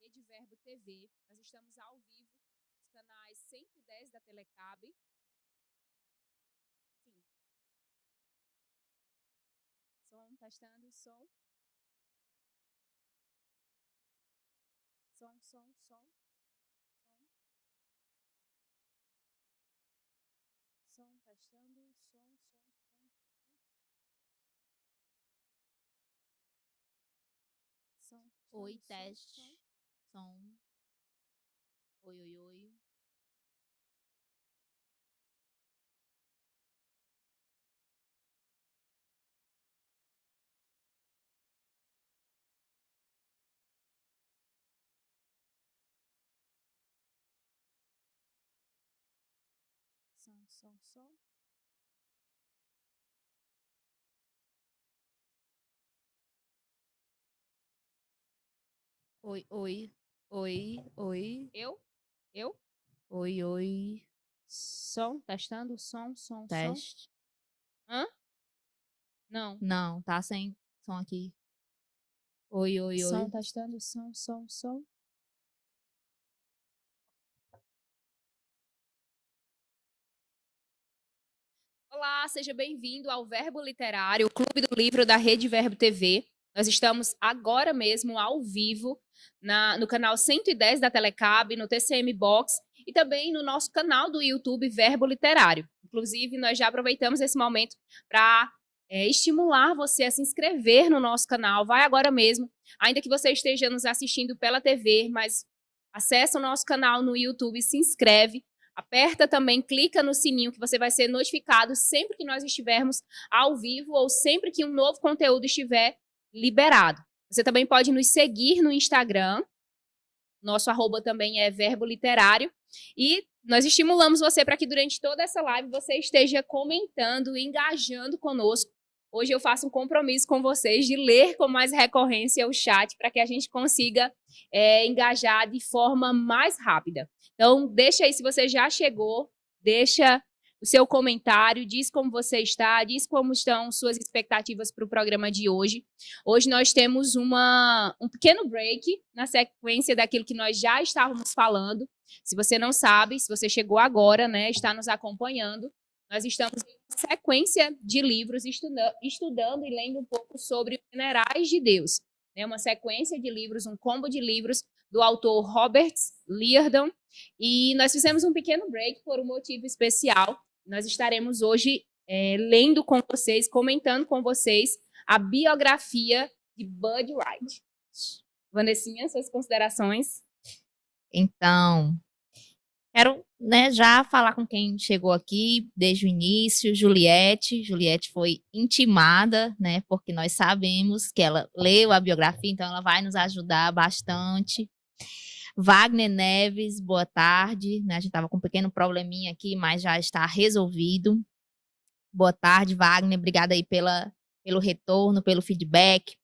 Rede Verbo TV. Nós estamos ao vivo nos canais 110 da Telecab. Sim. Som, testando, som. Som, som, som. Som. Som, testando, som, som, som. Som, Oi, som, teste. som. Som. Oi, oi, oi. Som, som, som. Oi, oi. Oi, oi. Eu? Eu? Oi, oi. Som, testando, som, som, som. Teste. Hã? Não. Não, tá sem som aqui. Oi, oi, Som, oi. testando, som, som, som. Olá, seja bem-vindo ao Verbo Literário, o Clube do Livro da Rede Verbo TV. Nós estamos agora mesmo ao vivo no canal 110 da Telecab, no TCM Box e também no nosso canal do YouTube Verbo Literário. Inclusive, nós já aproveitamos esse momento para estimular você a se inscrever no nosso canal. Vai agora mesmo, ainda que você esteja nos assistindo pela TV, mas acessa o nosso canal no YouTube e se inscreve. Aperta também, clica no sininho que você vai ser notificado sempre que nós estivermos ao vivo ou sempre que um novo conteúdo estiver liberado. Você também pode nos seguir no Instagram. Nosso arroba também é Verbo Literário. E nós estimulamos você para que durante toda essa live você esteja comentando, engajando conosco. Hoje eu faço um compromisso com vocês de ler com mais recorrência o chat para que a gente consiga engajar de forma mais rápida. Então, deixa aí se você já chegou, deixa o seu comentário, diz como você está, diz como estão suas expectativas para o programa de hoje. Hoje nós temos um pequeno break na sequência daquilo que nós já estávamos falando. Se você não sabe, se você chegou agora, né, está nos acompanhando, nós estamos em sequência de livros estudando e lendo um pouco sobre os Minerais de Deus. Né, uma sequência de livros, um combo de livros do autor Robert Liardon. E nós fizemos um pequeno break por um motivo especial. Nós estaremos hoje lendo com vocês, comentando com vocês a biografia de Bud Wright. Vanessinha, suas considerações? Então, quero, né, já falar com quem chegou aqui desde o início, Juliette. Juliette foi intimada, né, porque nós sabemos que ela leu a biografia, então ela vai nos ajudar bastante. Wagner Neves, boa tarde. Né, a gente estava com um pequeno probleminha aqui, mas já está resolvido. Boa tarde, Wagner. Obrigada aí pelo retorno, pelo feedback.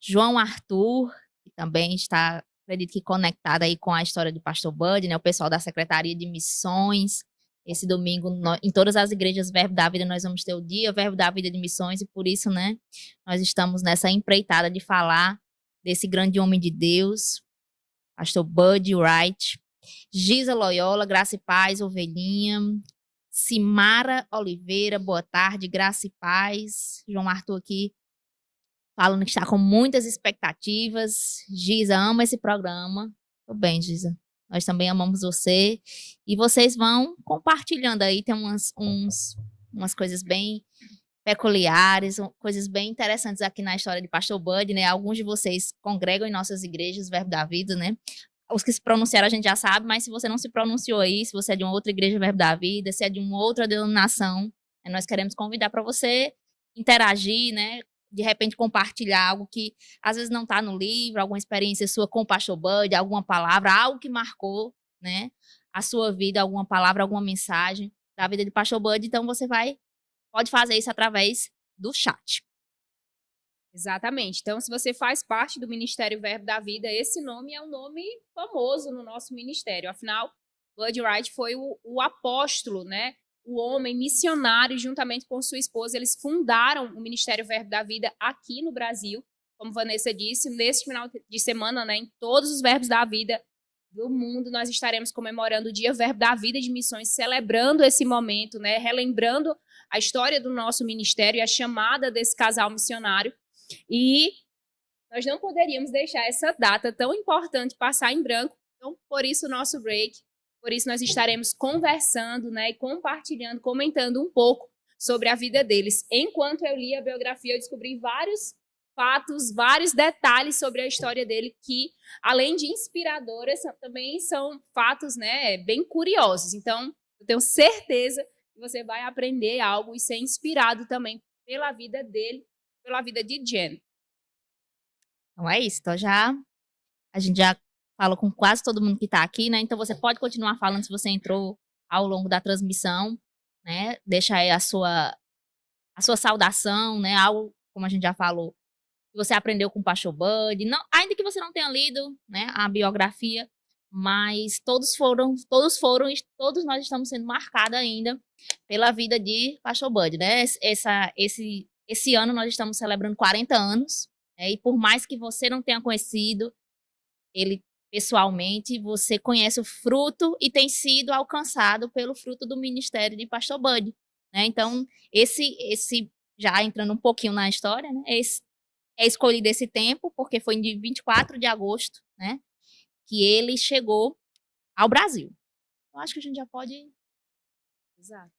João Arthur, que também está, acredito que conectado aí com a história do Pastor Bud, né? O pessoal da Secretaria de Missões. Esse domingo, em todas as igrejas Verbo da Vida, nós vamos ter o dia Verbo da Vida de Missões, e por isso, né, nós estamos nessa empreitada de falar desse grande homem de Deus, Pastor Bud Wright. Giza Loyola, Graça e Paz, Ovelhinha. Simara Oliveira, boa tarde, Graça e Paz. João Arthur aqui falando que está com muitas expectativas. Giza ama esse programa. Tudo bem, Giza. Nós também amamos você. E vocês vão compartilhando aí, tem umas coisas bem peculiares, coisas bem interessantes aqui na história de Pastor Bud, né? Alguns de vocês congregam em nossas igrejas, Verbo da Vida, né? Os que se pronunciaram a gente já sabe, mas se você não se pronunciou aí, se você é de uma outra igreja Verbo da Vida, se é de uma outra denominação, nós queremos convidar para você interagir, né? De repente compartilhar algo que às vezes não está no livro, alguma experiência sua com o Pastor Bud, alguma palavra, algo que marcou, né, a sua vida, alguma palavra, alguma mensagem da vida de Pastor Bud. Então você pode fazer isso através do chat. Exatamente. Então, se você faz parte do Ministério Verbo da Vida, esse nome é um nome famoso no nosso ministério. Afinal, Bud Wright foi o apóstolo, né? O homem missionário, juntamente com sua esposa, eles fundaram o Ministério Verbo da Vida aqui no Brasil. como Vanessa disse, nesse final de semana, né, em todos os verbos da vida do mundo, nós estaremos comemorando o Dia Verbo da Vida de Missões, celebrando esse momento, né, relembrando a história do nosso ministério e a chamada desse casal missionário. E nós não poderíamos deixar essa data tão importante passar em branco. Então, por isso o nosso break, por isso nós estaremos conversando, né, e compartilhando, comentando um pouco sobre a vida deles. Enquanto eu li a biografia, eu descobri vários fatos, vários detalhes sobre a história dele que, além de inspiradoras, também são fatos, né, bem curiosos. Então, eu tenho certeza que você vai aprender algo e ser inspirado também pela vida dele, pela vida de Jen. Então é isso. Então a gente já falou com quase todo mundo que está aqui, né? Então você pode continuar falando se você entrou ao longo da transmissão, né? Deixa aí a sua saudação, né? Algo, como a gente já falou, que você aprendeu com o Pastor Bud. Não, ainda que você não tenha lido, né, a biografia, mas todos foram e todos nós estamos sendo marcados ainda pela vida de Pastor Bud, né? Esse ano nós estamos celebrando 40 anos, né? E por mais que você não tenha conhecido ele pessoalmente, você conhece o fruto e tem sido alcançado pelo fruto do ministério de Pastor Bud, né? Então, esse já entrando um pouquinho na história, né? É escolhido esse tempo porque foi de 24 de agosto, né, que ele chegou ao Brasil. Eu acho que a gente já pode Exato.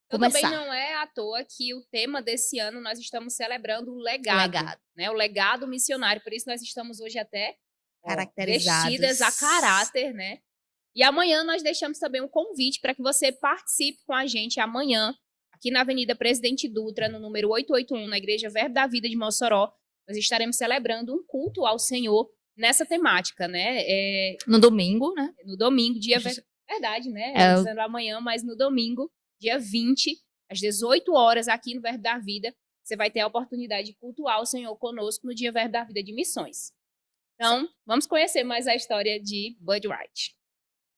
começar. Também não é à toa que o tema desse ano nós estamos celebrando o legado. Né? O legado missionário. Por isso nós estamos hoje até vestidas a caráter, né? E amanhã nós deixamos também um convite para que você participe com a gente amanhã, aqui na Avenida Presidente Dutra, no número 881, na Igreja Verbo da Vida de Mossoró. Nós estaremos celebrando um culto ao Senhor nessa temática, né? No domingo, né? No domingo, verdade, né? Dizendo amanhã, mas no domingo, dia 20, às 18 horas, aqui no Verbo da Vida, você vai ter a oportunidade de cultuar o Senhor conosco no Dia Verbo da Vida de Missões. Então, vamos conhecer mais a história de Bud Wright.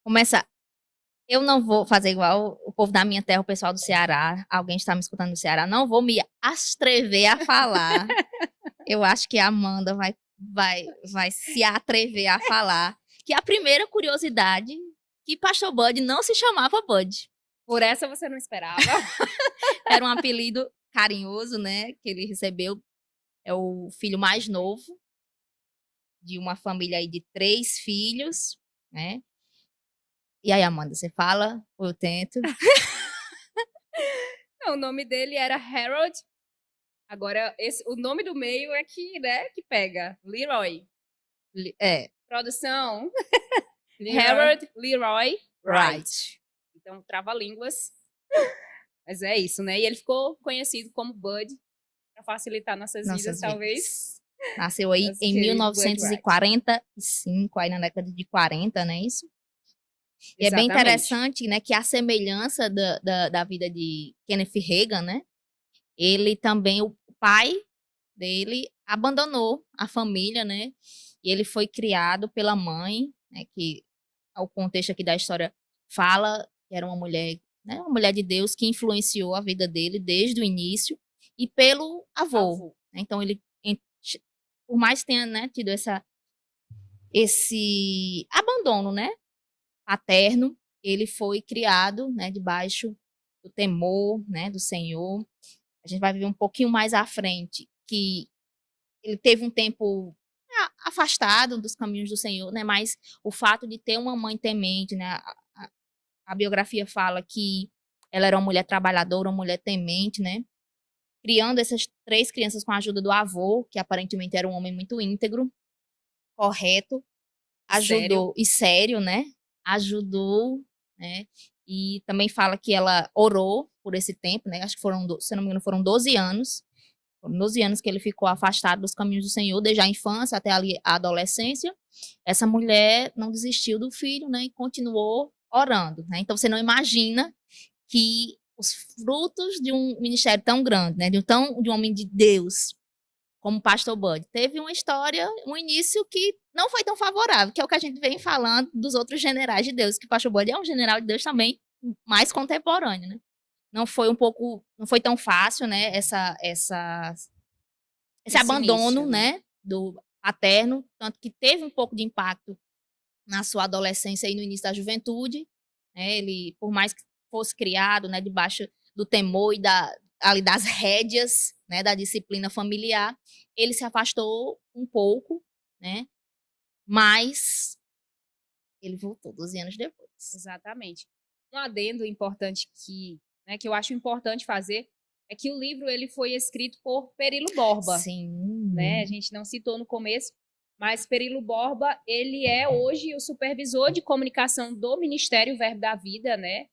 Começar. Eu não vou fazer igual o povo da minha terra, o pessoal do Ceará. Alguém está me escutando do Ceará. Não vou me atrever a falar. Eu acho que a Amanda vai se atrever a falar que a primeira curiosidade que Pastor Bud não se chamava Bud. Por essa você não esperava. Era um apelido carinhoso, né, que ele recebeu. É o filho mais novo de uma família aí de 3 filhos, né? E aí, Amanda, você fala ou eu tento? Não, o nome dele era Harold. Agora, o nome do meio é que, né, que pega. Leroy. Produção. Harold Leroy Wright. Então, trava-línguas. Mas é isso, né? E ele ficou conhecido como Bud, para facilitar nossas vidas, talvez. Nasceu aí em 1945, aí na década de 40, não é isso? E é bem interessante, né, que a semelhança da vida de Kenneth Hagin, né? Ele também, o pai dele abandonou a família, né? E ele foi criado pela mãe, né? Que o contexto aqui da história fala que era uma mulher, né? Uma mulher de Deus que influenciou a vida dele desde o início e pelo avô. Né? Então ele, por mais que tenha, né, tido esse abandono, né, paterno, ele foi criado, né, debaixo do temor, né, do Senhor. A gente vai ver um pouquinho mais à frente que ele teve um tempo afastado dos caminhos do Senhor, né? Mas o fato de ter uma mãe temente, né? A biografia fala que ela era uma mulher trabalhadora, uma mulher temente, né? Criando essas 3 crianças com a ajuda do avô, que aparentemente era um homem muito íntegro, correto, ajudou e sério, né? Ajudou, né? E também fala que ela orou por esse tempo, né? Acho que foram, se não me engano, foram 12 anos. Foram 12 anos que ele ficou afastado dos caminhos do Senhor, desde a infância até ali a adolescência. Essa mulher não desistiu do filho, né? E continuou orando, né? Então você não imagina que os frutos de um ministério tão grande, né? De um homem de Deus como Pastor Bud, teve uma história, um início que não foi tão favorável, que é o que a gente vem falando dos outros generais de Deus, que o Pastor Bud é um general de Deus também mais contemporâneo, né? Não foi tão fácil, né, esse abandono, início, né, do paterno, tanto que teve um pouco de impacto na sua adolescência e no início da juventude, né? Ele, por mais que fosse criado, né, debaixo do temor e ali das rédeas, né, da disciplina familiar, ele se afastou um pouco, né? Mas ele voltou 12 anos depois. Exatamente. Um adendo importante que eu acho importante fazer é que o livro ele foi escrito por Perilo Borba, né? A Sim. gente não citou no começo, mas Perilo Borba, ele é hoje o supervisor de comunicação do Ministério Verbo da Vida, né?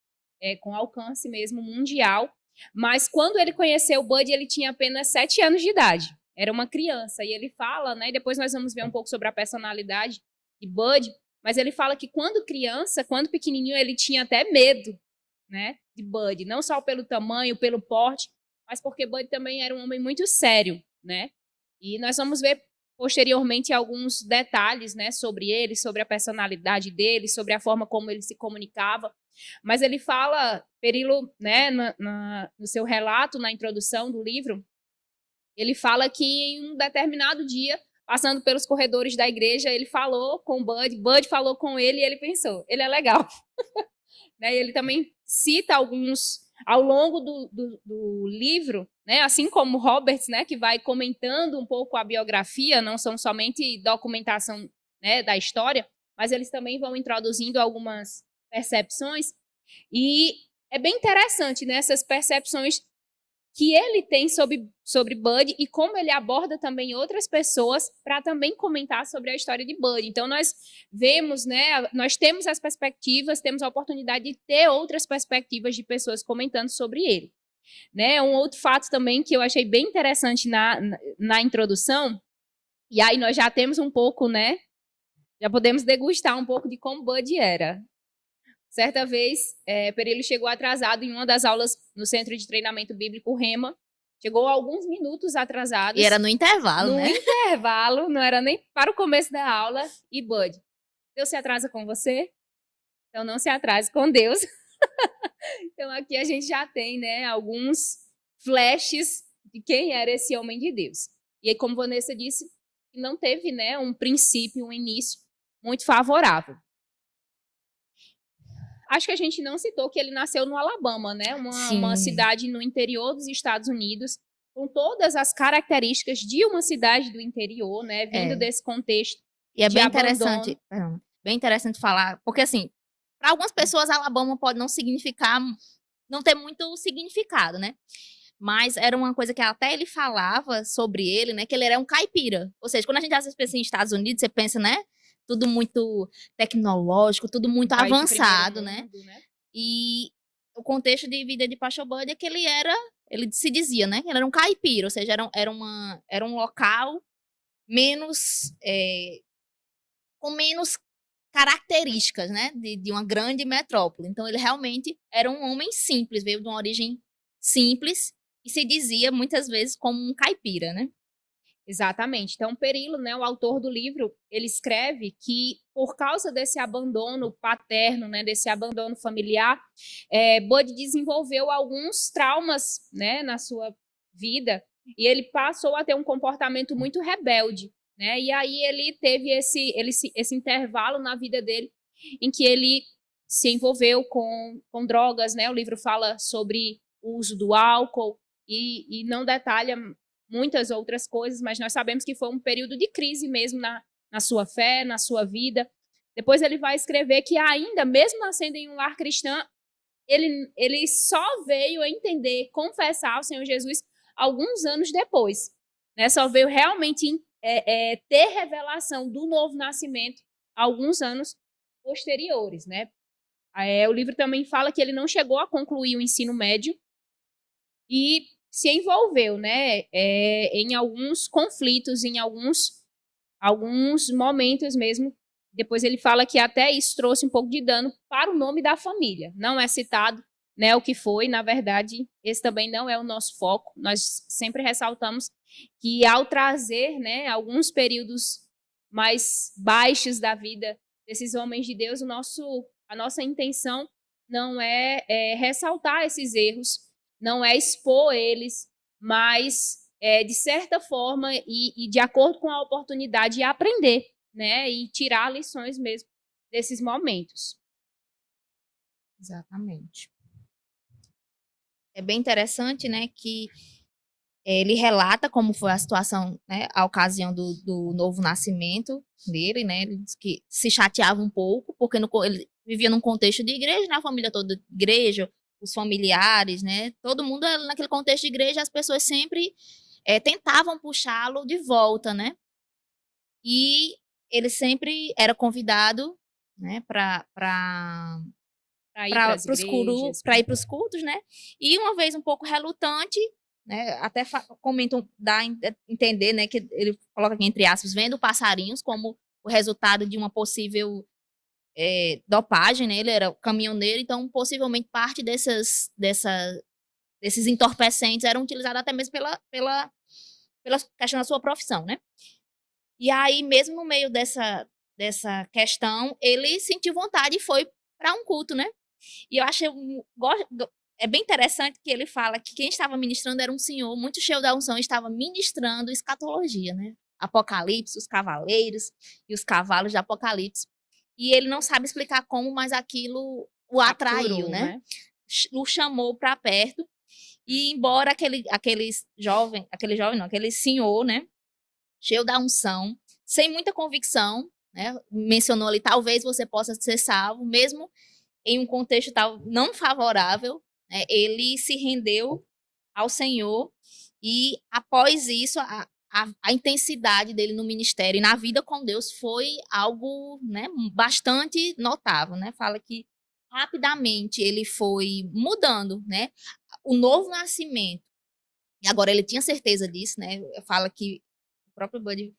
Com alcance mesmo mundial. Mas quando ele conheceu o Bud, ele tinha apenas 7 anos de idade. Era uma criança. E ele fala, né? E depois nós vamos ver um pouco sobre a personalidade de Bud. Mas ele fala que quando criança, quando pequenininho, ele tinha até medo, né? De Bud. Não só pelo tamanho, pelo porte, mas porque Bud também era um homem muito sério, né? E nós vamos ver posteriormente alguns detalhes, né, sobre ele, sobre a personalidade dele, sobre a forma como ele se comunicava. Mas ele fala, Perilo, né, no seu relato, na introdução do livro, ele fala que em um determinado dia, passando pelos corredores da igreja, ele falou com Bud falou com ele e ele pensou, ele é legal. Né, e ele também cita alguns ao longo do livro, né, assim como Roberts, né, que vai comentando um pouco a biografia, não são somente documentação, né, da história, mas eles também vão introduzindo algumas percepções, e é bem interessante, né, essas percepções que ele tem sobre Bud e como ele aborda também outras pessoas para também comentar sobre a história de Bud. Então, nós vemos, né, nós temos as perspectivas, temos a oportunidade de ter outras perspectivas de pessoas comentando sobre ele. Né? Um outro fato também que eu achei bem interessante na introdução, e aí nós já temos um pouco, né, já podemos degustar um pouco de como Bud era. Certa vez, Perilo chegou atrasado em uma das aulas no Centro de Treinamento Bíblico Rema. Chegou alguns minutos atrasados. E era no intervalo, no né? No intervalo, não era nem para o começo da aula. E Bud, Deus se atrasa com você? Então não se atrase com Deus. Então aqui a gente já tem, né, alguns flashes de quem era esse homem de Deus. E aí, como Vanessa disse, não teve, né, um princípio, um início muito favorável. Acho que a gente não citou que ele nasceu no Alabama, né? Uma cidade no interior dos Estados Unidos, com todas as características de uma cidade do interior, né? Vindo desse contexto. E é de bem abandono. bem interessante falar, porque assim, para algumas pessoas Alabama pode não significar, não ter muito significado, né? Mas era uma coisa que até ele falava sobre ele, né? Que ele era um caipira. Ou seja, quando a gente às vezes pensa em Estados Unidos, você pensa, né? Tudo muito tecnológico, tudo muito avançado, né? E o contexto de vida de Pastor Bud é que ele se dizia, né? Ele era um caipira, ou seja, era um local menos, com menos características, né? De uma grande metrópole. Então, ele realmente era um homem simples, veio de uma origem simples e se dizia muitas vezes como um caipira, né? Exatamente. Então, Perilo, né, o autor do livro, ele escreve que por causa desse abandono paterno, né, desse abandono familiar, Bud desenvolveu alguns traumas, né, na sua vida e ele passou a ter um comportamento muito rebelde, né? E aí ele teve esse intervalo na vida dele em que ele se envolveu com drogas, né? O livro fala sobre o uso do álcool e não detalha muitas outras coisas, mas nós sabemos que foi um período de crise mesmo na sua fé, na sua vida. Depois ele vai escrever que ainda, mesmo nascendo em um lar cristão, ele só veio a entender, confessar ao Senhor Jesus alguns anos depois. Né? Só veio realmente ter revelação do novo nascimento alguns anos posteriores. Né? O livro também fala que ele não chegou a concluir o ensino médio e se envolveu, né, em alguns conflitos, em alguns momentos mesmo. Depois ele fala que até isso trouxe um pouco de dano para o nome da família. Não é citado, né, o que foi. Na verdade, esse também não é o nosso foco. Nós sempre ressaltamos que ao trazer, né, alguns períodos mais baixos da vida desses homens de Deus, a nossa intenção não é ressaltar esses erros, não é expor eles, mas de certa forma e de acordo com a oportunidade, aprender, né? E tirar lições mesmo desses momentos. Exatamente. É bem interessante, né, que ele relata como foi a situação, né, a ocasião do novo nascimento dele, né, ele diz que se chateava um pouco, porque ele vivia num contexto de igreja, né, a família toda de igreja, os familiares, né, todo mundo naquele contexto de igreja, as pessoas sempre tentavam puxá-lo de volta, né, e ele sempre era convidado, né, para ir para as ir igrejas. para os cultos, né? E uma vez um pouco relutante, né? Até comentam, dá a entender, né? Que ele coloca aqui entre aspas, vendo passarinhos como o resultado de uma possível dopagem, né? Ele era caminhoneiro, então possivelmente parte desses entorpecentes eram utilizados até mesmo pela questão da sua profissão, né? E aí, mesmo no meio dessa questão, ele sentiu vontade e foi para um culto, né? E eu achei é bem interessante que ele fala que quem estava ministrando era um senhor muito cheio da unção, estava ministrando escatologia, né? Apocalipse, os cavaleiros e os cavalos de Apocalipse. E ele não sabe explicar como, mas aquilo o atraiu, né? O chamou para perto. E embora aquele senhor, né? Cheio da unção, sem muita convicção, né? Mencionou ali, talvez você possa ser salvo, mesmo em um contexto tal não favorável, né? Ele se rendeu ao Senhor e após isso a intensidade dele no ministério e na vida com Deus foi algo, né, bastante notável, né? Fala que rapidamente ele foi mudando, né? O novo nascimento. E agora ele tinha certeza disso, né? Fala que o próprio Buddy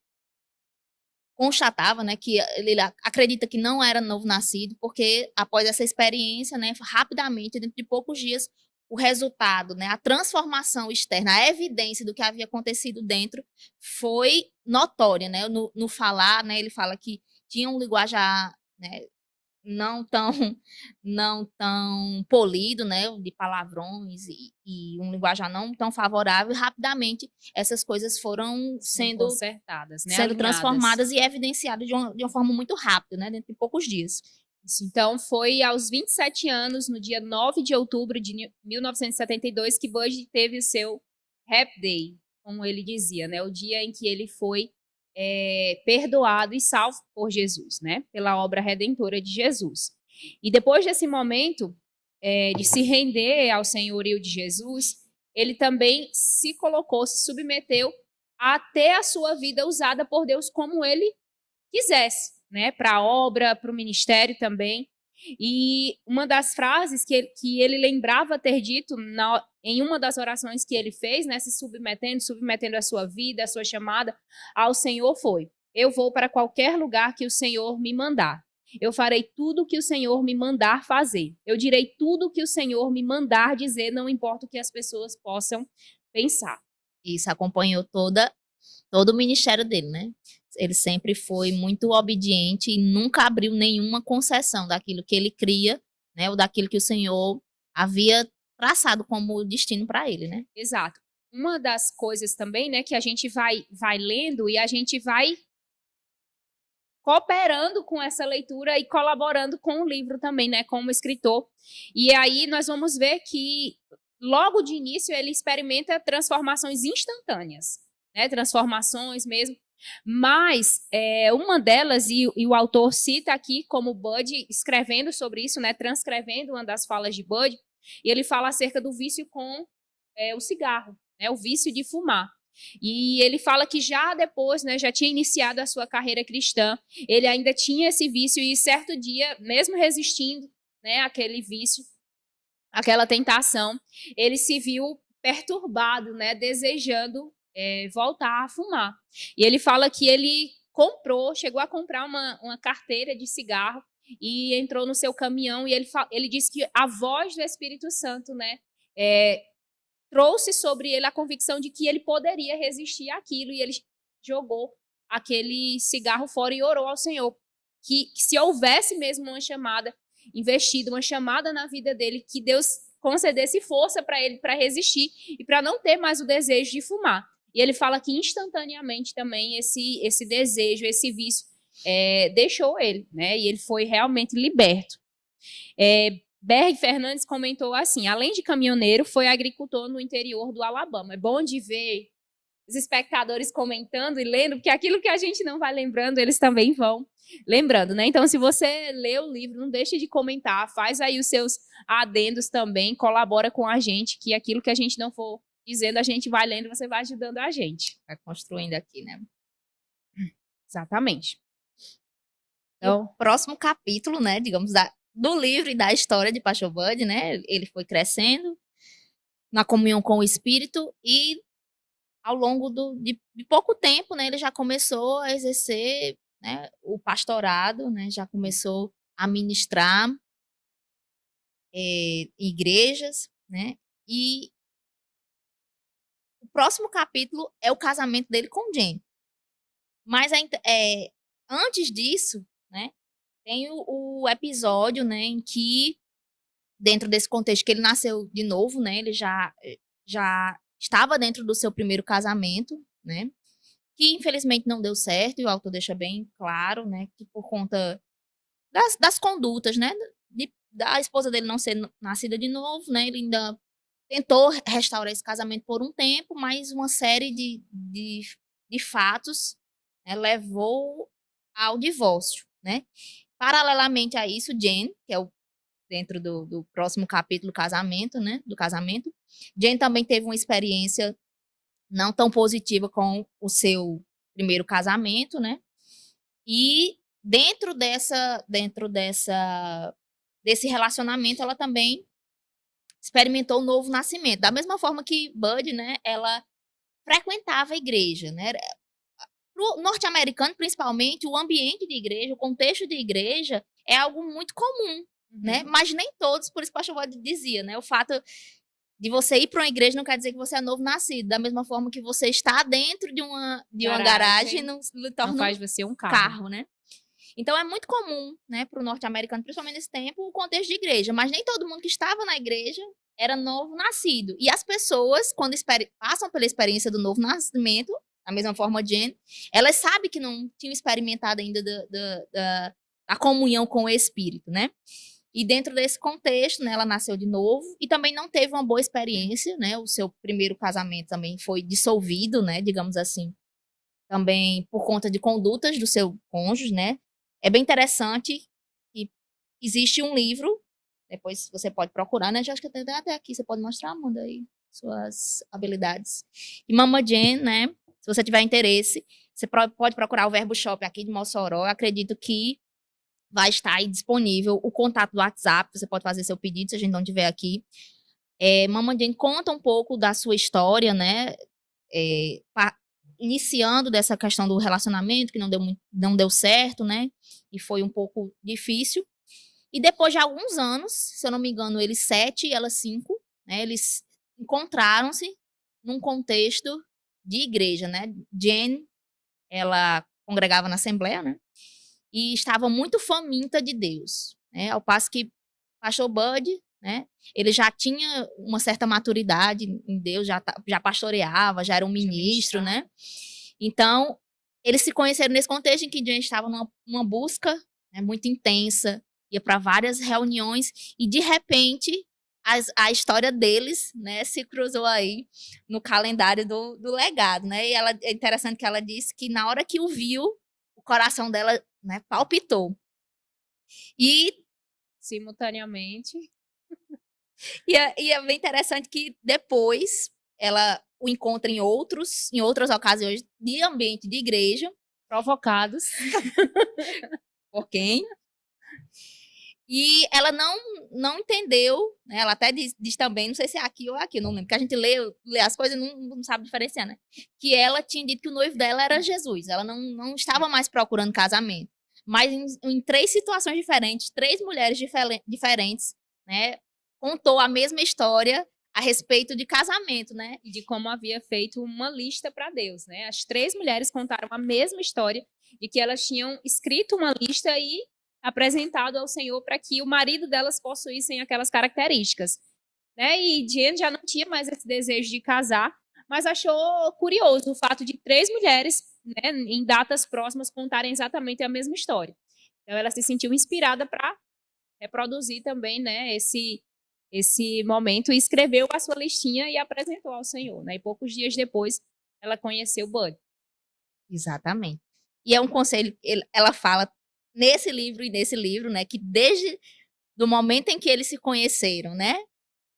constatava, né, que ele acredita que não era novo nascido, porque após essa experiência, né, rapidamente, dentro de poucos dias, o resultado, né, a transformação externa, a evidência do que havia acontecido dentro foi notória, né, no falar, né, ele fala que tinha um linguajar, né, não tão não tão polido, né, de palavrões e um linguajar não tão favorável, e rapidamente essas coisas foram sendo consertadas, né, sendo transformadas e evidenciadas de uma forma muito rápida, né, dentro de poucos dias. Isso, então, foi aos 27 anos, no dia 9 de outubro de 1972, que Buddy teve o seu Happy Day, como ele dizia, né, o dia em que ele foi perdoado e salvo por Jesus, né? Pela obra redentora de Jesus. E depois desse momento de se render ao senhorio de Jesus, ele também se colocou, se submeteu a ter a sua vida usada por Deus como ele quisesse, né? Para a obra, para o ministério também. E uma das frases que ele lembrava ter dito em uma das orações que ele fez, né, se submetendo a sua vida, a sua chamada ao Senhor foi: eu vou para qualquer lugar que o Senhor me mandar. Eu farei tudo o que o Senhor me mandar fazer. Eu direi tudo o que o Senhor me mandar dizer, não importa o que as pessoas possam pensar. Isso acompanhou todo o ministério dele, né? Ele sempre foi muito obediente e nunca abriu nenhuma concessão daquilo que ele cria, né? Ou daquilo que o Senhor havia traçado como destino para ele, né? Exato. Uma das coisas também, né, que a gente vai lendo e a gente vai cooperando com essa leitura e colaborando com o livro também, né, como escritor. E aí nós vamos ver que logo de início ele experimenta transformações instantâneas, né, transformações mesmo. Mas uma delas, e o autor cita aqui como Buddy escrevendo sobre isso, né, transcrevendo uma das falas de Buddy, e ele fala acerca do vício com o cigarro, né, o vício de fumar. E ele fala que já depois, né, já tinha iniciado a sua carreira cristã, ele ainda tinha esse vício e certo dia, mesmo resistindo, né, àquele vício, àquela tentação, ele se viu perturbado, né, desejando voltar a fumar. E ele fala que ele chegou a comprar uma carteira de cigarro e entrou no seu caminhão e ele disse que a voz do Espírito Santo, né, trouxe sobre ele a convicção de que ele poderia resistir àquilo e ele jogou aquele cigarro fora e orou ao Senhor que se houvesse mesmo uma chamada investida, uma chamada na vida dele, que Deus concedesse força para ele para resistir e para não ter mais o desejo de fumar. E ele fala que instantaneamente também esse desejo, esse vício deixou ele, né? E ele foi realmente liberto. Berg Fernandes comentou assim: além de caminhoneiro, foi agricultor no interior do Alabama. É bom de ver os espectadores comentando e lendo, porque aquilo que a gente não vai lembrando, eles também vão lembrando, né? Então, se você lê o livro, não deixe de comentar, faz aí os seus adendos também, colabora com a gente, que aquilo que a gente não for dizendo, a gente vai lendo, você vai ajudando a gente. Vai construindo aqui, né? Exatamente. Então, o próximo capítulo, né, digamos, do livro e da história de Pastor Bud, né? Ele foi crescendo na comunhão com o Espírito e ao longo de pouco tempo, né, ele já começou a exercer, né, o pastorado, né, já começou a ministrar igrejas, né, e o próximo capítulo é o casamento dele com Jane. Mas antes disso, né, tem o episódio, né, em que, dentro desse contexto que ele nasceu de novo, né, ele já estava dentro do seu primeiro casamento, né, que infelizmente não deu certo, e o autor deixa bem claro, né, que por conta das condutas, né, da esposa dele não ser nascida de novo, né, ele ainda tentou restaurar esse casamento por um tempo, mas uma série de fatos, né, levou ao divórcio, né. Paralelamente a isso, Jane, que é dentro do próximo capítulo casamento, né, do casamento, Jane também teve uma experiência não tão positiva com o seu primeiro casamento, né? E desse relacionamento, ela também experimentou um novo nascimento. Da mesma forma que Bud, né? Ela frequentava a igreja, né? Para o norte-americano, principalmente, o ambiente de igreja, o contexto de igreja é algo muito comum, né? Mas nem todos, por isso que o pastor Bud dizia, né? O fato de você ir para uma igreja não quer dizer que você é novo nascido. Da mesma forma que você está dentro de uma garagem não torna não faz você um carro, né? Então é muito comum, né, para o norte-americano, principalmente nesse tempo, o contexto de igreja. Mas nem todo mundo que estava na igreja era novo nascido. E as pessoas, quando passam pela experiência do novo nascimento, da mesma forma Jane, elas sabem que não tinham experimentado ainda da comunhão com o Espírito, né? E dentro desse contexto, né, ela nasceu de novo e também não teve uma boa experiência, né? O seu primeiro casamento também foi dissolvido, né, digamos assim, também por conta de condutas do seu cônjuge, né? É bem interessante que existe um livro, depois você pode procurar, né? Já acho que até aqui você pode mostrar, Amanda, aí suas habilidades. E Mama Jane, né? Se você tiver interesse, você pode procurar o Verbo Shop aqui de Mossoró. Eu acredito que vai estar aí disponível o contato do WhatsApp, você pode fazer seu pedido se a gente não tiver aqui. Mama Jane conta um pouco da sua história, né? Iniciando dessa questão do relacionamento, que não deu certo, né? E foi um pouco difícil. E depois de alguns anos, se eu não me engano, eles 7 e ela 5, né? Eles encontraram-se num contexto de igreja, né? Jane, ela congregava na Assembleia, né? E estava muito faminta de Deus, né? Ao passo que pastor Bud, né? Ele já tinha uma certa maturidade em Deus, já pastoreava, já era um ministro, né? Então, eles se conheceram nesse contexto em que Jane estava numa busca, né, muito intensa, ia para várias reuniões e, de repente, a história deles, né, se cruzou aí no calendário do legado, né? E é interessante que ela disse que na hora que o viu, o coração dela, né, palpitou. E simultaneamente. E é bem interessante que depois ela o encontra em outras ocasiões de ambiente de igreja. Provocados. Por quem? E ela não entendeu, né? Ela até diz também, não sei se é aqui ou aqui, não lembro, porque a gente lê as coisas e não sabe diferenciar, né? Que ela tinha dito que o noivo dela era Jesus, ela não estava mais procurando casamento. Mas em 3 situações diferentes, 3 mulheres diferentes, né? Contou a mesma história a respeito de casamento, né? E de como havia feito uma lista para Deus, né? As 3 mulheres contaram a mesma história de que elas tinham escrito uma lista e apresentado ao Senhor para que o marido delas possuíssem aquelas características, né? E Jane já não tinha mais esse desejo de casar, mas achou curioso o fato de 3 mulheres, né, em datas próximas, contarem exatamente a mesma história. Então, ela se sentiu inspirada para reproduzir também, né, esse momento e escreveu a sua listinha e apresentou ao Senhor, né? E poucos dias depois, ela conheceu Bud. Exatamente. E é um conselho, ela fala nesse livro e nesse livro, né, que desde do momento em que eles se conheceram, né,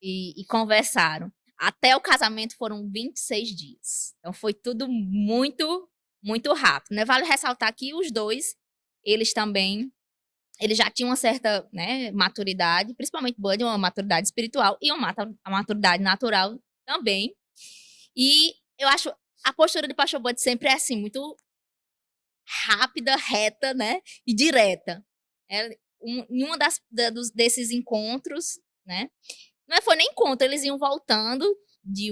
e conversaram, até o casamento foram 26 dias. Então foi tudo muito, muito rápido, né? Vale ressaltar que os dois, eles também, eles já tinham uma certa, né, maturidade, principalmente Bud, uma maturidade espiritual e uma maturidade natural também. E eu acho a postura de Pastor Bud sempre é assim, muito rápida, reta, né, e direta. Em uma desses encontros, né, foi nem encontro, eles iam voltando de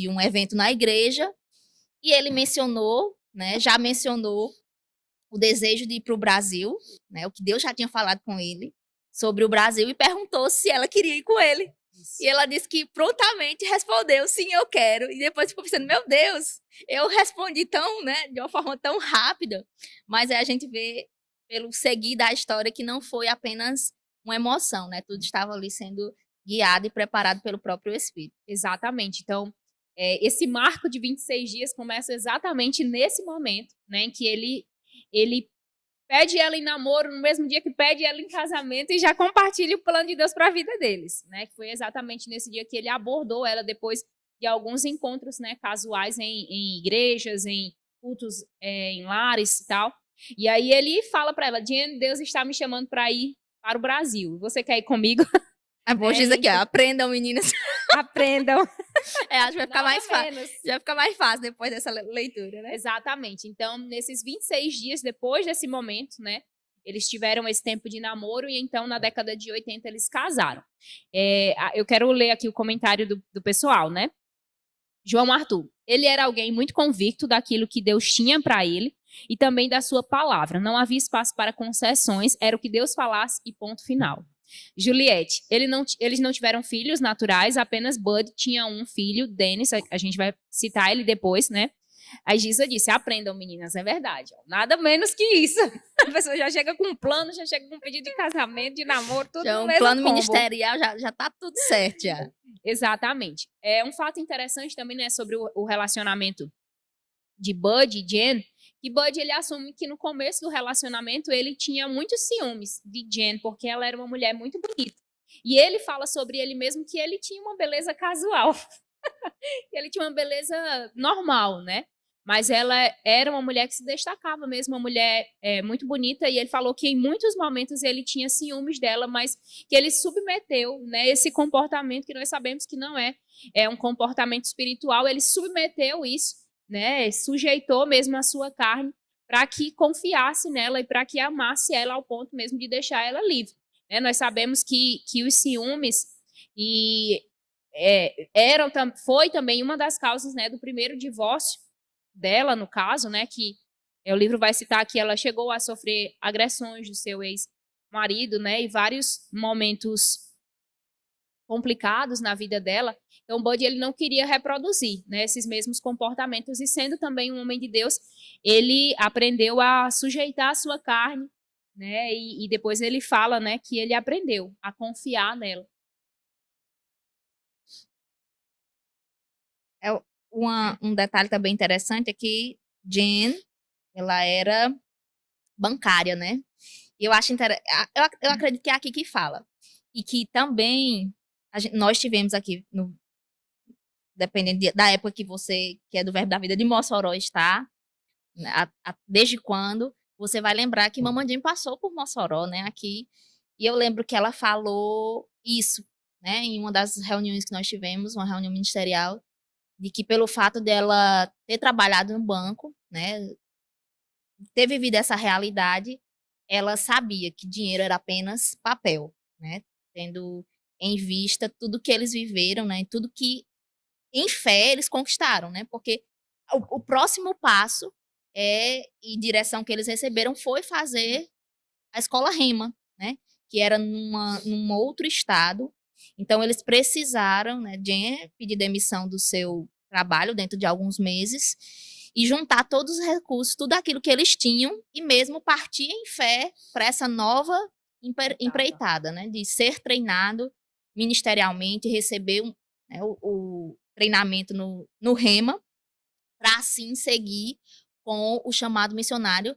um evento na igreja e ele mencionou, né, já mencionou o desejo de ir para o Brasil, né, o que Deus já tinha falado com ele sobre o Brasil e perguntou se ela queria ir com ele. E ela disse que prontamente respondeu, sim, eu quero. E depois ficou pensando, meu Deus, eu respondi tão, né, de uma forma tão rápida. Mas aí a gente vê, pelo seguir da história, que não foi apenas uma emoção, né? Tudo estava ali sendo guiado e preparado pelo próprio Espírito. Exatamente. Então, esse marco de 26 dias começa exatamente nesse momento, né, em que ele pede ela em namoro no mesmo dia que pede ela em casamento e já compartilha o plano de Deus para a vida deles, né? Que foi exatamente nesse dia que ele abordou ela depois de alguns encontros, né, casuais em igrejas, em cultos, em lares e tal. E aí ele fala para ela, Jen, Deus está me chamando para ir para o Brasil. Você quer ir comigo? A voz diz aqui, ó, aprendam, meninas. Aprendam. Acho que vai ficar mais fácil. Já fica mais fácil depois dessa leitura, né? Exatamente. Então, nesses 26 dias depois desse momento, né, eles tiveram esse tempo de namoro e então, na década de 80, eles casaram. Eu quero ler aqui o comentário do pessoal, né? João Arthur. Ele era alguém muito convicto daquilo que Deus tinha para ele e também da sua palavra. Não havia espaço para concessões, era o que Deus falasse e ponto final. Juliette, eles não tiveram filhos naturais, apenas Bud tinha um filho, Dennis, a gente vai citar ele depois, né? A Gisa disse, aprendam meninas, é verdade, nada menos que isso. A pessoa já chega com um plano, já chega com um pedido de casamento, de namoro, tudo já no mesmo plano combo. Ministerial, já tá tudo certo, já. Exatamente. Um fato interessante também, né, sobre o relacionamento de Bud e Jen, que Bud, ele assume que no começo do relacionamento ele tinha muitos ciúmes de Jen, porque ela era uma mulher muito bonita. E ele fala sobre ele mesmo que ele tinha uma beleza casual. Ele tinha uma beleza normal, né? Mas ela era uma mulher que se destacava mesmo, uma mulher muito bonita, e ele falou que em muitos momentos ele tinha ciúmes dela, mas que ele submeteu, né, esse comportamento que nós sabemos que não é um comportamento espiritual, ele submeteu isso, né, sujeitou mesmo a sua carne para que confiasse nela e para que amasse ela ao ponto mesmo de deixar ela livre. Né? Nós sabemos que os ciúmes e foi também uma das causas, né, do primeiro divórcio dela, no caso, né, que o livro vai citar que ela chegou a sofrer agressões do seu ex-marido, né, e vários momentos complicados na vida dela. Então, Bud, ele não queria reproduzir, né, esses mesmos comportamentos, e sendo também um homem de Deus, ele aprendeu a sujeitar a sua carne, né, e depois ele fala, né, que ele aprendeu a confiar nela. Um detalhe também interessante é que Jen, ela era bancária, né? E eu acho eu acredito que é aqui que fala. E que também nós tivemos aqui, dependendo da época que é do Verbo da Vida de Mossoró, está, desde quando, você vai lembrar que Mamãe passou por Mossoró, né? Aqui. E eu lembro que ela falou isso, né? Em uma das reuniões que nós tivemos, uma reunião ministerial, de que pelo fato dela ter trabalhado no banco, né, ter vivido essa realidade, ela sabia que dinheiro era apenas papel, né, tendo em vista tudo que eles viveram, né, tudo que em fé eles conquistaram, né, porque o próximo passo e direção que eles receberam foi fazer a escola Rema, né, que era num outro estado. Então eles precisaram, né, de pedir demissão do seu trabalho dentro de alguns meses e juntar todos os recursos, tudo aquilo que eles tinham e mesmo partir em fé para essa nova empreitada, né, de ser treinado ministerialmente, receber né, o treinamento no Rema, para assim seguir com o chamado missionário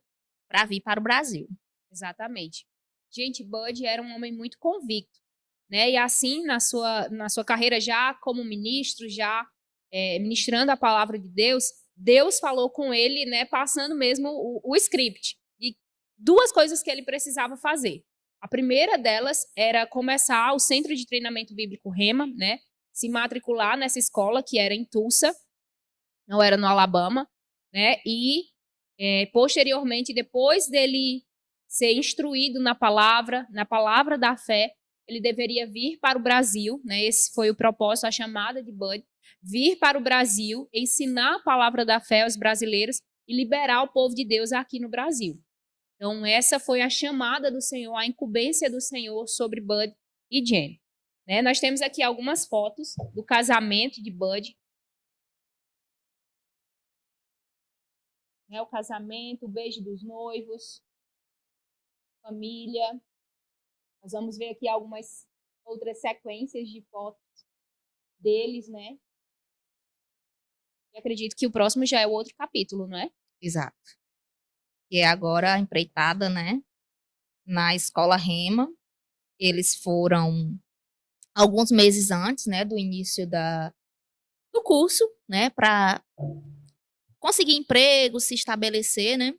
para vir para o Brasil. Exatamente. Gente, Bud era um homem muito convicto, né? E assim, na sua carreira já como ministro, já ministrando a palavra de Deus, Deus falou com ele, né? Passando mesmo o script. E duas coisas que ele precisava fazer. A primeira delas era começar o Centro de Treinamento Bíblico Rema, né? Se matricular nessa escola que era em Tulsa, não era no Alabama, né? E posteriormente, depois dele ser instruído na palavra da fé, ele deveria vir para o Brasil, né? Esse foi o propósito, a chamada de Bud, vir para o Brasil, ensinar a palavra da fé aos brasileiros e liberar o povo de Deus aqui no Brasil. Então, essa foi a chamada do Senhor, a incumbência do Senhor sobre Bud e Jenny. Né? Nós temos aqui algumas fotos do casamento de Bud. Né? O casamento, o beijo dos noivos, família. Nós vamos ver aqui algumas outras sequências de fotos deles, né? E acredito que o próximo já é o outro capítulo, não é? Exato. E é agora a empreitada, né? Na escola Rema. Eles foram alguns meses antes, né, do início do curso, né, para conseguir emprego, se estabelecer, né?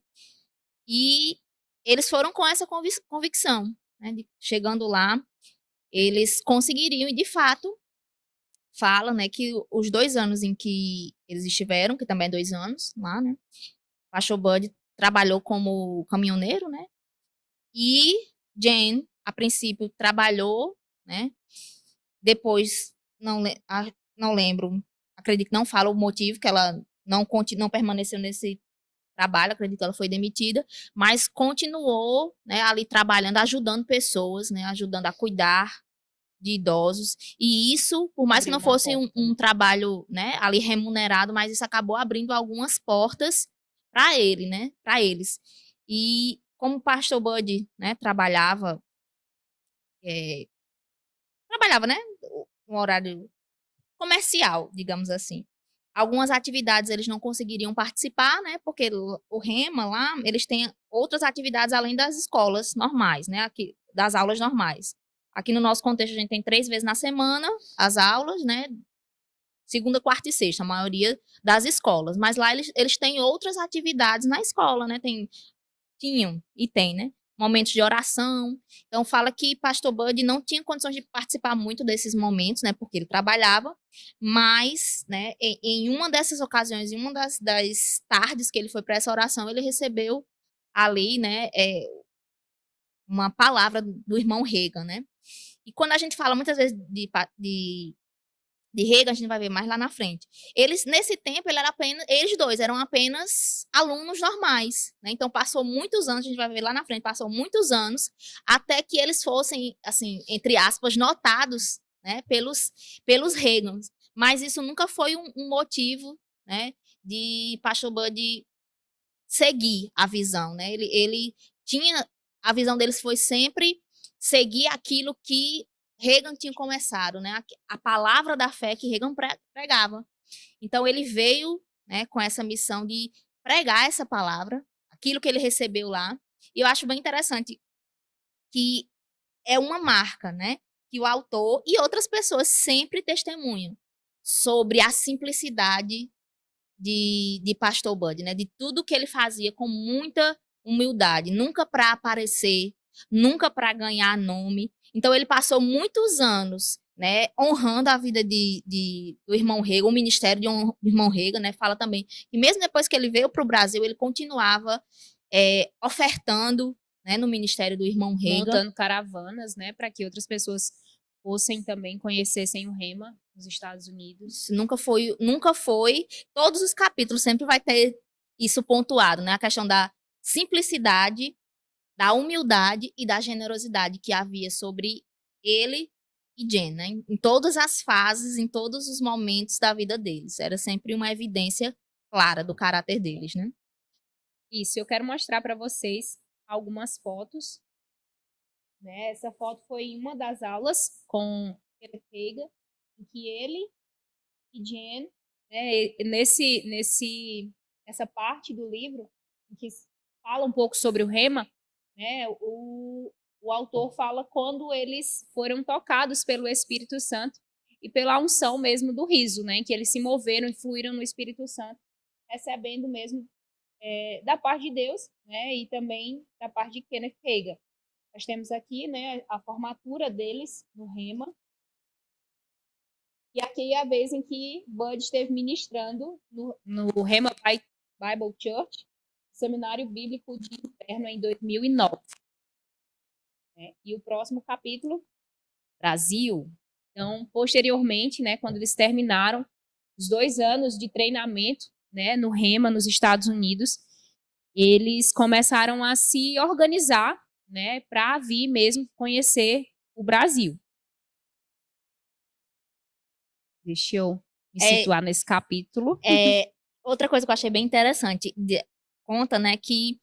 E eles foram com essa convicção, né, chegando lá, eles conseguiriam, e de fato, fala, né, que os 2 anos em que eles estiveram, que também é 2 anos lá, né, o pastor Bud trabalhou como caminhoneiro, né, e Jane, a princípio, trabalhou, né, depois, não lembro, acredito que não fala o motivo que ela não permaneceu nesse trabalho, acredito que ela foi demitida, mas continuou, né, ali trabalhando, ajudando pessoas, né, ajudando a cuidar de idosos, e isso, por mais que não fosse um trabalho, né, ali remunerado, mas isso acabou abrindo algumas portas para ele, né, para eles. E como o pastor Bud, né, trabalhava, né, um horário comercial, digamos assim. Algumas atividades eles não conseguiriam participar, né? Porque o Rema lá, eles têm outras atividades além das escolas normais, né? Aqui, das aulas normais. Aqui no nosso contexto, a gente tem 3 vezes na semana as aulas, né? Segunda, quarta e sexta, a maioria das escolas. Mas lá eles têm outras atividades na escola, né? Tinham e tem, né? Momentos de oração. Então, fala que pastor Bud não tinha condições de participar muito desses momentos, né? Porque ele trabalhava, mas, né, em uma dessas ocasiões, em uma das tardes que ele foi para essa oração, ele recebeu ali, né, uma palavra do irmão Reagan, né? E quando a gente fala muitas vezes de Reagan, a gente vai ver mais lá na frente. Eles, nesse tempo, eles dois eram apenas alunos normais, né? Então, passou muitos anos, a gente vai ver lá na frente, passou muitos anos, até que eles fossem, assim, entre aspas, notados, né, pelos Reagans. Mas isso nunca foi um motivo, né, de pastor Bud seguir a visão, né? Ele tinha, a visão deles foi sempre seguir aquilo que Reagan tinha começado, né? A palavra da fé que Reagan pregava. Então ele veio, né, com essa missão de pregar essa palavra, aquilo que ele recebeu lá. E eu acho bem interessante que é uma marca, né, que o autor e outras pessoas sempre testemunham sobre a simplicidade de pastor Bud, né, de tudo que ele fazia com muita humildade, nunca para aparecer, nunca para ganhar nome. Então ele passou muitos anos, né, honrando a vida do irmão Reagan, o ministério do irmão Reagan, né, fala também que mesmo depois que ele veio para o Brasil, ele continuava ofertando, né, no ministério do irmão Reagan. Montando caravanas, né, para que outras pessoas fossem também, conhecessem o Rema nos Estados Unidos. Nunca foi. Todos os capítulos sempre vai ter isso pontuado, né, a questão da simplicidade, da humildade e da generosidade que havia sobre ele e Jen, né? Em todas as fases, em todos os momentos da vida deles. Era sempre uma evidência clara do caráter deles, né? Isso, eu quero mostrar para vocês algumas fotos, né? Essa foto foi em uma das aulas com Kenneth Hagin, em que ele e Jen, né, essa parte do livro em que fala um pouco sobre o rema, né? O autor fala quando eles foram tocados pelo Espírito Santo e pela unção mesmo do riso, né? Em que eles se moveram e fluíram no Espírito Santo, recebendo mesmo da parte de Deus, né? E também da parte de Kenneth Hagin. Nós temos aqui, né, a formatura deles no rema. E aqui é a vez em que Bud esteve ministrando no Rema Bible Church, Seminário Bíblico de Inverno, em 2009. E o próximo capítulo, Brasil. Então, posteriormente, né, quando eles terminaram os 2 anos de treinamento, né, no Rema, nos Estados Unidos, eles começaram a se organizar, né, para vir mesmo conhecer o Brasil. Deixa eu me situar nesse capítulo. Outra coisa que eu achei bem interessante, conta, né, que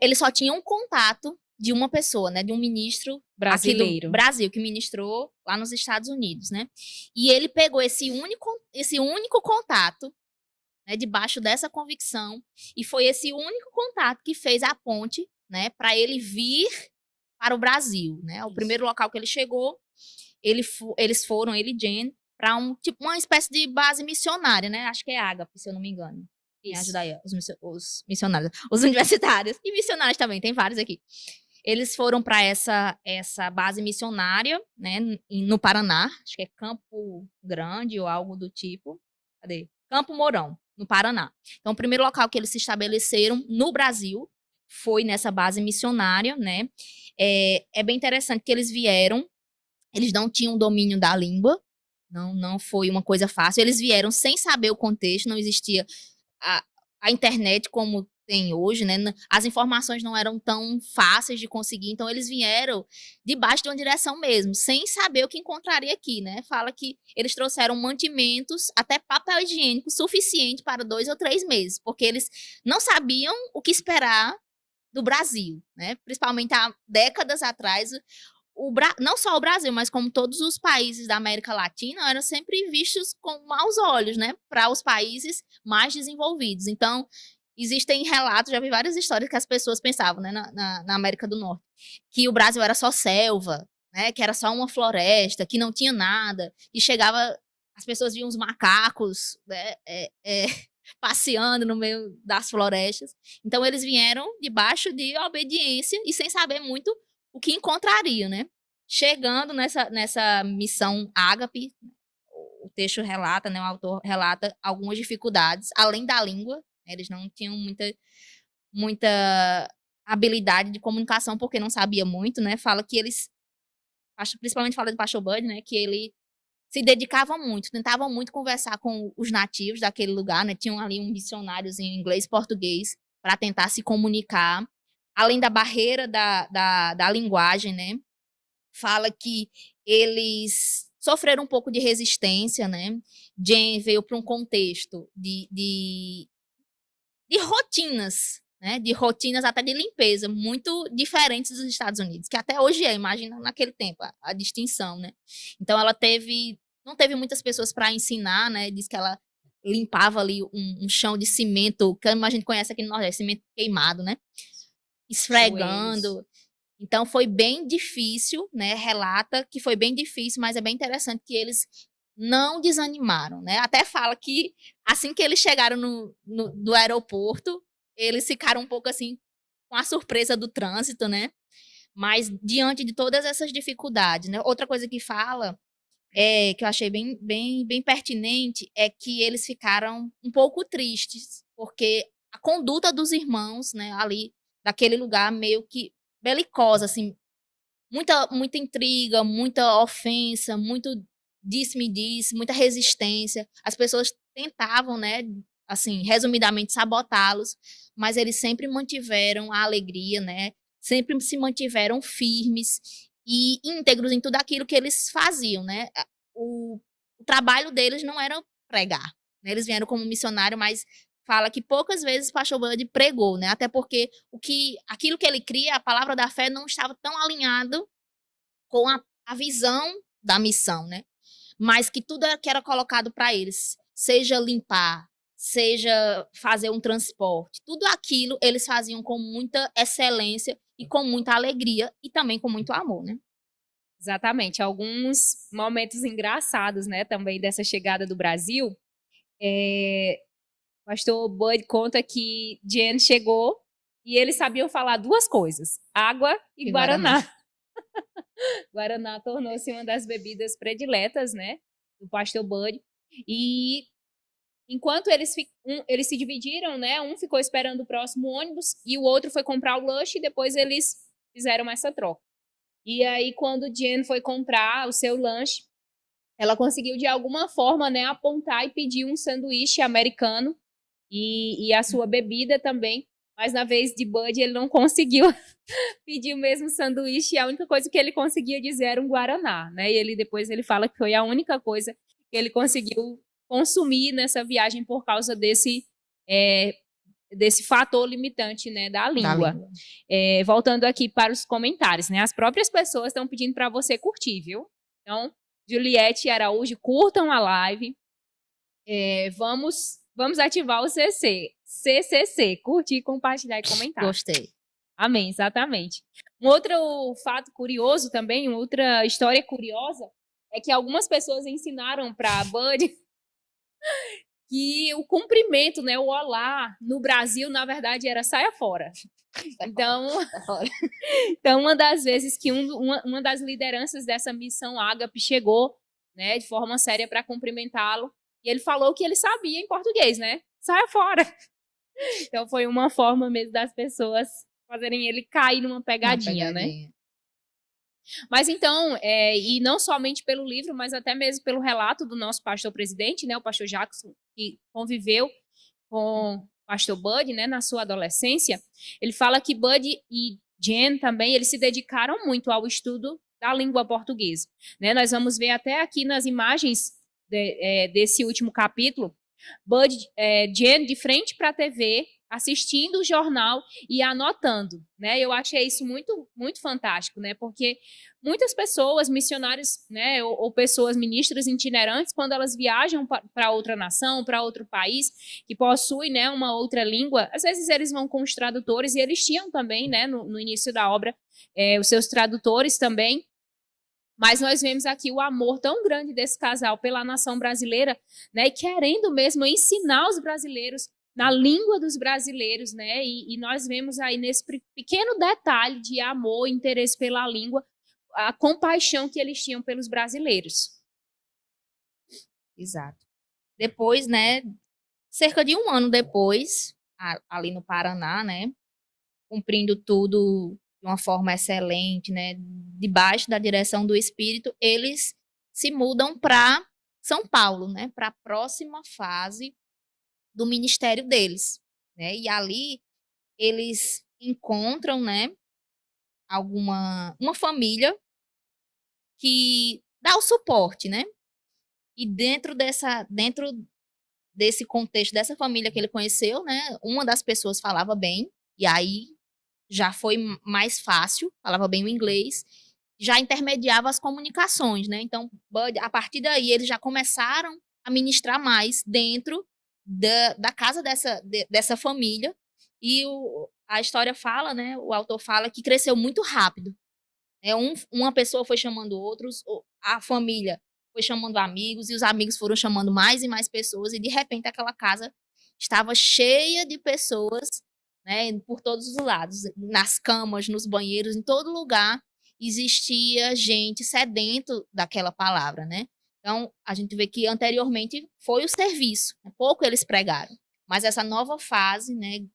eles só tinham contato de uma pessoa, né, de um ministro brasileiro aqui do Brasil, que ministrou lá nos Estados Unidos, né? E ele pegou esse único contato, né, debaixo dessa convicção, e foi esse único contato que fez a ponte, né, para ele vir para o Brasil, né? O primeiro local que ele chegou, eles foram, ele e Jen, para uma espécie de base missionária, né? Acho que é Ágape, se eu não me engano. Me ajuda aí, os missionários, os universitários e missionários também, tem vários aqui. Eles foram para essa base missionária, né, no Paraná, acho que é Campo Grande ou algo do tipo. Cadê? Campo Mourão, no Paraná. Então, o primeiro local que eles se estabeleceram no Brasil foi nessa base missionária, né? É bem interessante que eles vieram, eles não tinham domínio da língua, não foi uma coisa fácil. Eles vieram sem saber o contexto, não existia a internet como tem hoje, né? As informações não eram tão fáceis de conseguir, então eles vieram debaixo de uma direção mesmo, sem saber o que encontraria aqui, né? Fala que eles trouxeram mantimentos, até papel higiênico suficiente para 2 ou 3 meses, porque eles não sabiam o que esperar do Brasil, né? Principalmente há décadas atrás, não só o Brasil, mas como todos os países da América Latina eram sempre vistos com maus olhos, né, para os países mais desenvolvidos. Então, existem relatos, já vi várias histórias que as pessoas pensavam, né, na América do Norte, que o Brasil era só selva, né, que era só uma floresta, que não tinha nada, e chegava, as pessoas viam os macacos, né, passeando no meio das florestas. Então, eles vieram debaixo de obediência e sem saber muito o que encontrariam, né? Chegando nessa missão Ágape, o texto relata, né, o autor relata algumas dificuldades, além da língua, né, eles não tinham muita habilidade de comunicação, porque não sabia muito, né? Fala que eles, principalmente fala do pastor Bud, né, que ele se dedicavam muito, tentavam muito conversar com os nativos daquele lugar, né? Tinham ali missionários em inglês e português para tentar se comunicar, além da barreira da linguagem, né? Fala que eles sofreram um pouco de resistência, né? Jen veio para um contexto de rotinas, né? De rotinas até de limpeza, muito diferentes dos Estados Unidos, que até hoje imagina naquele tempo, a distinção, né? Então ela não teve muitas pessoas para ensinar, né? Diz que ela limpava ali um chão de cimento, que a gente conhece aqui no Nordeste, cimento queimado, né? Esfregando. Então foi bem difícil, né? Relata que foi bem difícil, mas é bem interessante que eles não desanimaram, né? Até fala que assim que eles chegaram do aeroporto, eles ficaram um pouco assim com a surpresa do trânsito, né? Mas diante de todas essas dificuldades, né? Outra coisa que fala que eu achei bem pertinente é que eles ficaram um pouco tristes, porque a conduta dos irmãos, né, ali daquele lugar meio que belicosa, assim, muita intriga, muita ofensa, muito disse-me-disse, muita resistência. As pessoas tentavam, né, assim, resumidamente, sabotá-los, mas eles sempre mantiveram a alegria, né? Sempre se mantiveram firmes e íntegros em tudo aquilo que eles faziam, né? O trabalho deles não era pregar, né? Eles vieram como missionário, mas fala que poucas vezes o pastor Bud pregou, né? Até porque aquilo que ele cria, a palavra da fé, não estava tão alinhado com a visão da missão, né? Mas que tudo que era colocado para eles, seja limpar, seja fazer um transporte, tudo aquilo eles faziam com muita excelência e com muita alegria e também com muito amor, né? Exatamente. Alguns momentos engraçados, né, também dessa chegada do Brasil. O pastor Bud conta que Jen chegou e eles sabiam falar duas coisas: água e Guaraná. Guaraná tornou-se uma das bebidas prediletas, né, do pastor Bud. E enquanto eles se dividiram, né, um ficou esperando o próximo ônibus e o outro foi comprar o lanche e depois eles fizeram essa troca. E aí, quando Jen foi comprar o seu lanche, ela conseguiu, de alguma forma, né, apontar e pedir um sanduíche americano e a sua bebida também. Mas na vez de Bud, ele não conseguiu pedir o mesmo sanduíche. E a única coisa que ele conseguia dizer era um Guaraná, né? E depois ele fala que foi a única coisa que ele conseguiu consumir nessa viagem por causa desse fator limitante, né, da língua. Voltando aqui para os comentários, né, as próprias pessoas estão pedindo para você curtir, viu? Então, Juliette Araújo, curtam a live. Vamos ativar o CCC, curtir, compartilhar e comentar. Gostei. Amém, exatamente. Um outro fato curioso também, uma outra história curiosa, é que algumas pessoas ensinaram para Bud que o cumprimento, né, o olá, no Brasil, na verdade, era saia fora. Então uma das vezes que uma das lideranças dessa missão Ágape chegou, né, de forma séria para cumprimentá-lo, e ele falou que ele sabia em português, né? Saia fora. Então foi uma forma mesmo das pessoas fazerem ele cair numa pegadinha, né? Mas então, e não somente pelo livro, mas até mesmo pelo relato do nosso pastor-presidente, né, o pastor Jackson, que conviveu com o pastor Bud, né, na sua adolescência, ele fala que Bud e Jen também, eles se dedicaram muito ao estudo da língua portuguesa, né? Nós vamos ver até aqui nas imagens desse último capítulo, Jen de frente para a TV, assistindo o jornal e anotando, né? Eu achei isso muito, muito fantástico, né? Porque muitas pessoas, missionários, né, ou pessoas ministras itinerantes, quando elas viajam para outra nação, para outro país, que possui, né, uma outra língua, às vezes eles vão com os tradutores, e eles tinham também, né, no início da obra, os seus tradutores também. Mas nós vemos aqui o amor tão grande desse casal pela nação brasileira, né, e querendo mesmo ensinar os brasileiros na língua dos brasileiros, né? E nós vemos aí nesse pequeno detalhe de amor, interesse pela língua, a compaixão que eles tinham pelos brasileiros. Exato. Depois, né, cerca de um ano depois, ali no Paraná, né, cumprindo tudo de uma forma excelente, né, debaixo da direção do Espírito, eles se mudam para São Paulo, né, para a próxima fase do ministério deles, né? E ali eles encontram, né, uma família que dá o suporte, né? E dentro desse contexto dessa família que ele conheceu, né, uma das pessoas falava bem, e aí já foi mais fácil, falava bem o inglês, já intermediava as comunicações, né? Então, a partir daí eles já começaram a ministrar mais dentro da casa dessa família, e a história fala, né, o autor fala que cresceu muito rápido. Uma pessoa foi chamando outros, a família foi chamando amigos, e os amigos foram chamando mais e mais pessoas, e de repente aquela casa estava cheia de pessoas, né, por todos os lados, nas camas, nos banheiros, em todo lugar existia gente sedento daquela palavra, né? Então, a gente vê que anteriormente foi o serviço, pouco eles pregaram, mas essa nova fase, né,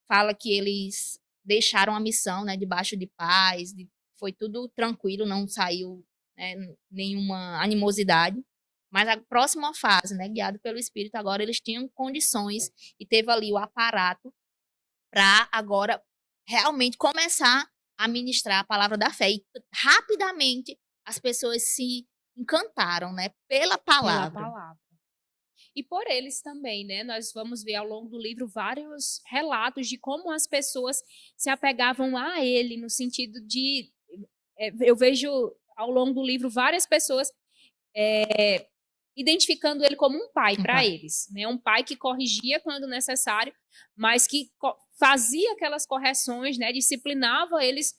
fala que eles deixaram a missão, né, debaixo de paz, foi tudo tranquilo, não saiu, né, nenhuma animosidade, mas a próxima fase, né, guiado pelo Espírito, agora eles tinham condições e teve ali o aparato para agora realmente começar a ministrar a palavra da fé. E rapidamente as pessoas se encantaram, né, pela Pela palavra. palavra. E por eles também, né? Nós vamos ver ao longo do livro vários relatos de como as pessoas se apegavam a ele, no sentido de. Eu vejo ao longo do livro várias pessoas identificando ele como um pai para eles, né? Um pai que corrigia quando necessário, mas que fazia aquelas correções, né? Disciplinava eles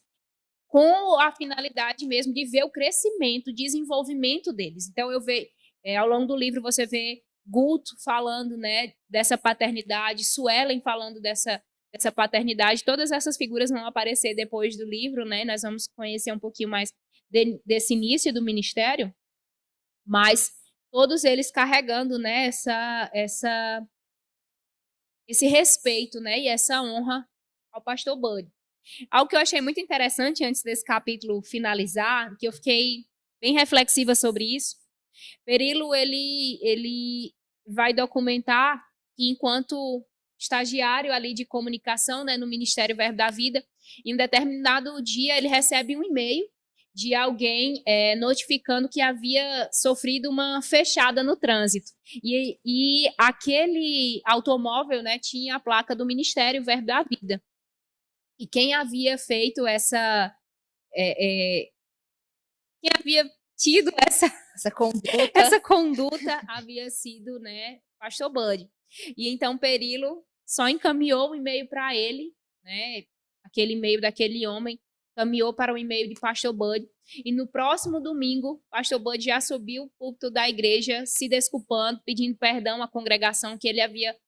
com a finalidade mesmo de ver o crescimento, o desenvolvimento deles. Então eu vejo, ao longo do livro você vê Guto falando, né, dessa paternidade, Suelen falando dessa paternidade. Todas essas figuras vão aparecer depois do livro, né? Nós vamos conhecer um pouquinho mais desse início do ministério, mas todos eles carregando, né, esse respeito, né, e essa honra ao pastor Bud. Algo que eu achei muito interessante antes desse capítulo finalizar, que eu fiquei bem reflexiva sobre isso. Perilo, ele vai documentar que enquanto estagiário ali de comunicação, né, no Ministério Verbo da Vida, em um determinado dia ele recebe um e-mail de alguém notificando que havia sofrido uma fechada no trânsito. E aquele automóvel, né, tinha a placa do Ministério Verbo da Vida. E quem havia feito quem havia tido essa conduta havia sido, né, pastor Bud. E então Perilo só encaminhou o e-mail para ele, né, aquele e-mail daquele homem, encaminhou para o e-mail de pastor Bud. E no próximo domingo, pastor Bud já subiu o púlpito da igreja, se desculpando, pedindo perdão à congregação que ele havia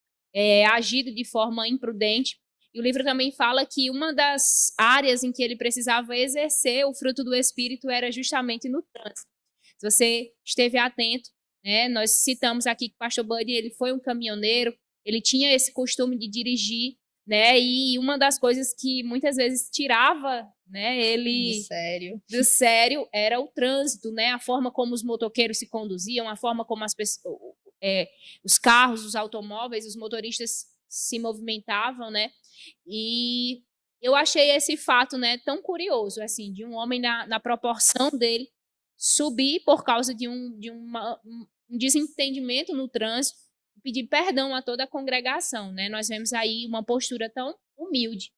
agido de forma imprudente. E o livro também fala que uma das áreas em que ele precisava exercer o fruto do Espírito era justamente no trânsito. Se você esteve atento, né, nós citamos aqui que o pastor Buddy, ele foi um caminhoneiro, ele tinha esse costume de dirigir, né, e uma das coisas que muitas vezes tirava, né, ele do sério era o trânsito, né, a forma como os motoqueiros se conduziam, a forma como as pessoas, os carros, os automóveis, os motoristas se movimentavam, né, e eu achei esse fato, né, tão curioso, assim, de um homem na proporção dele subir por causa de um desentendimento no trânsito, pedir perdão a toda a congregação, né? Nós vemos aí uma postura tão humilde,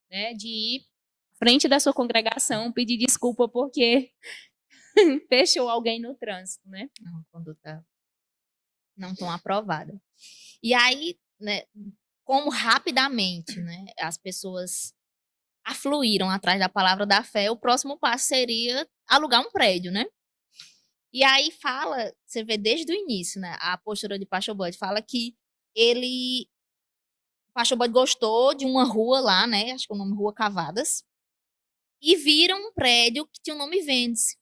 né, de ir à frente da sua congregação, pedir desculpa porque fechou alguém no trânsito, né? Uma conduta não tão aprovada. E aí, né, como rapidamente, né, as pessoas afluíram atrás da palavra da fé, o próximo passo seria alugar um prédio, né? E aí fala, você vê desde o início, né, a postura de Pastor Bud fala que o Pastor Bud gostou de uma rua lá, né, acho que é o nome Rua Cavadas, e viram um prédio que tinha o nome Vende-se.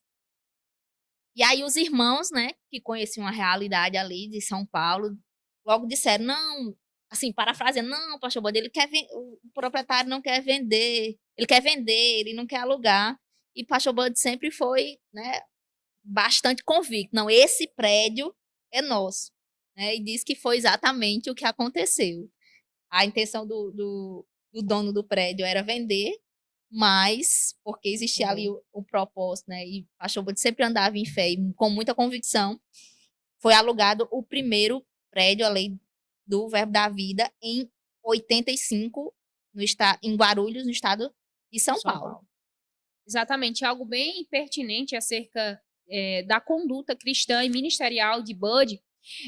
E aí os irmãos, né, que conheciam a realidade ali de São Paulo, logo disseram, não, assim, parafraseando, não, pastor Bode, o proprietário não quer vender, ele não quer alugar. E pastor Bode sempre foi, né, bastante convicto, não, esse prédio é nosso, né, e diz que foi exatamente o que aconteceu. A intenção do dono do prédio era vender, mas porque existia ali o propósito, né, e pastor Bode sempre andava em fé e com muita convicção, foi alugado o primeiro prédio ali do Verbo da Vida em 85, em Guarulhos, no estado de São Paulo. Exatamente, algo bem pertinente acerca da conduta cristã e ministerial de Bud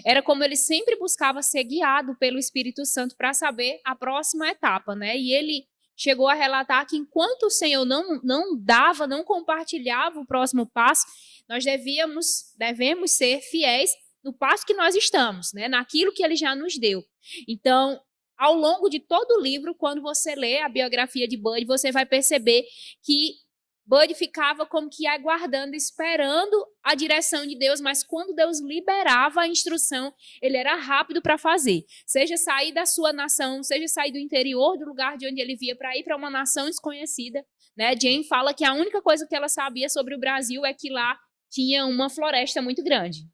era como ele sempre buscava ser guiado pelo Espírito Santo para saber a próxima etapa, né? E ele chegou a relatar que enquanto o Senhor não compartilhava o próximo passo, nós devemos ser fiéis no passo que nós estamos, né? Naquilo que ele já nos deu. Então, ao longo de todo o livro, quando você lê a biografia de Bud, você vai perceber que Bud ficava como que aguardando, esperando a direção de Deus, mas quando Deus liberava a instrução, ele era rápido para fazer. Seja sair da sua nação, seja sair do interior do lugar de onde ele via para ir para uma nação desconhecida. Né? Jane fala que a única coisa que ela sabia sobre o Brasil é que lá tinha uma floresta muito grande.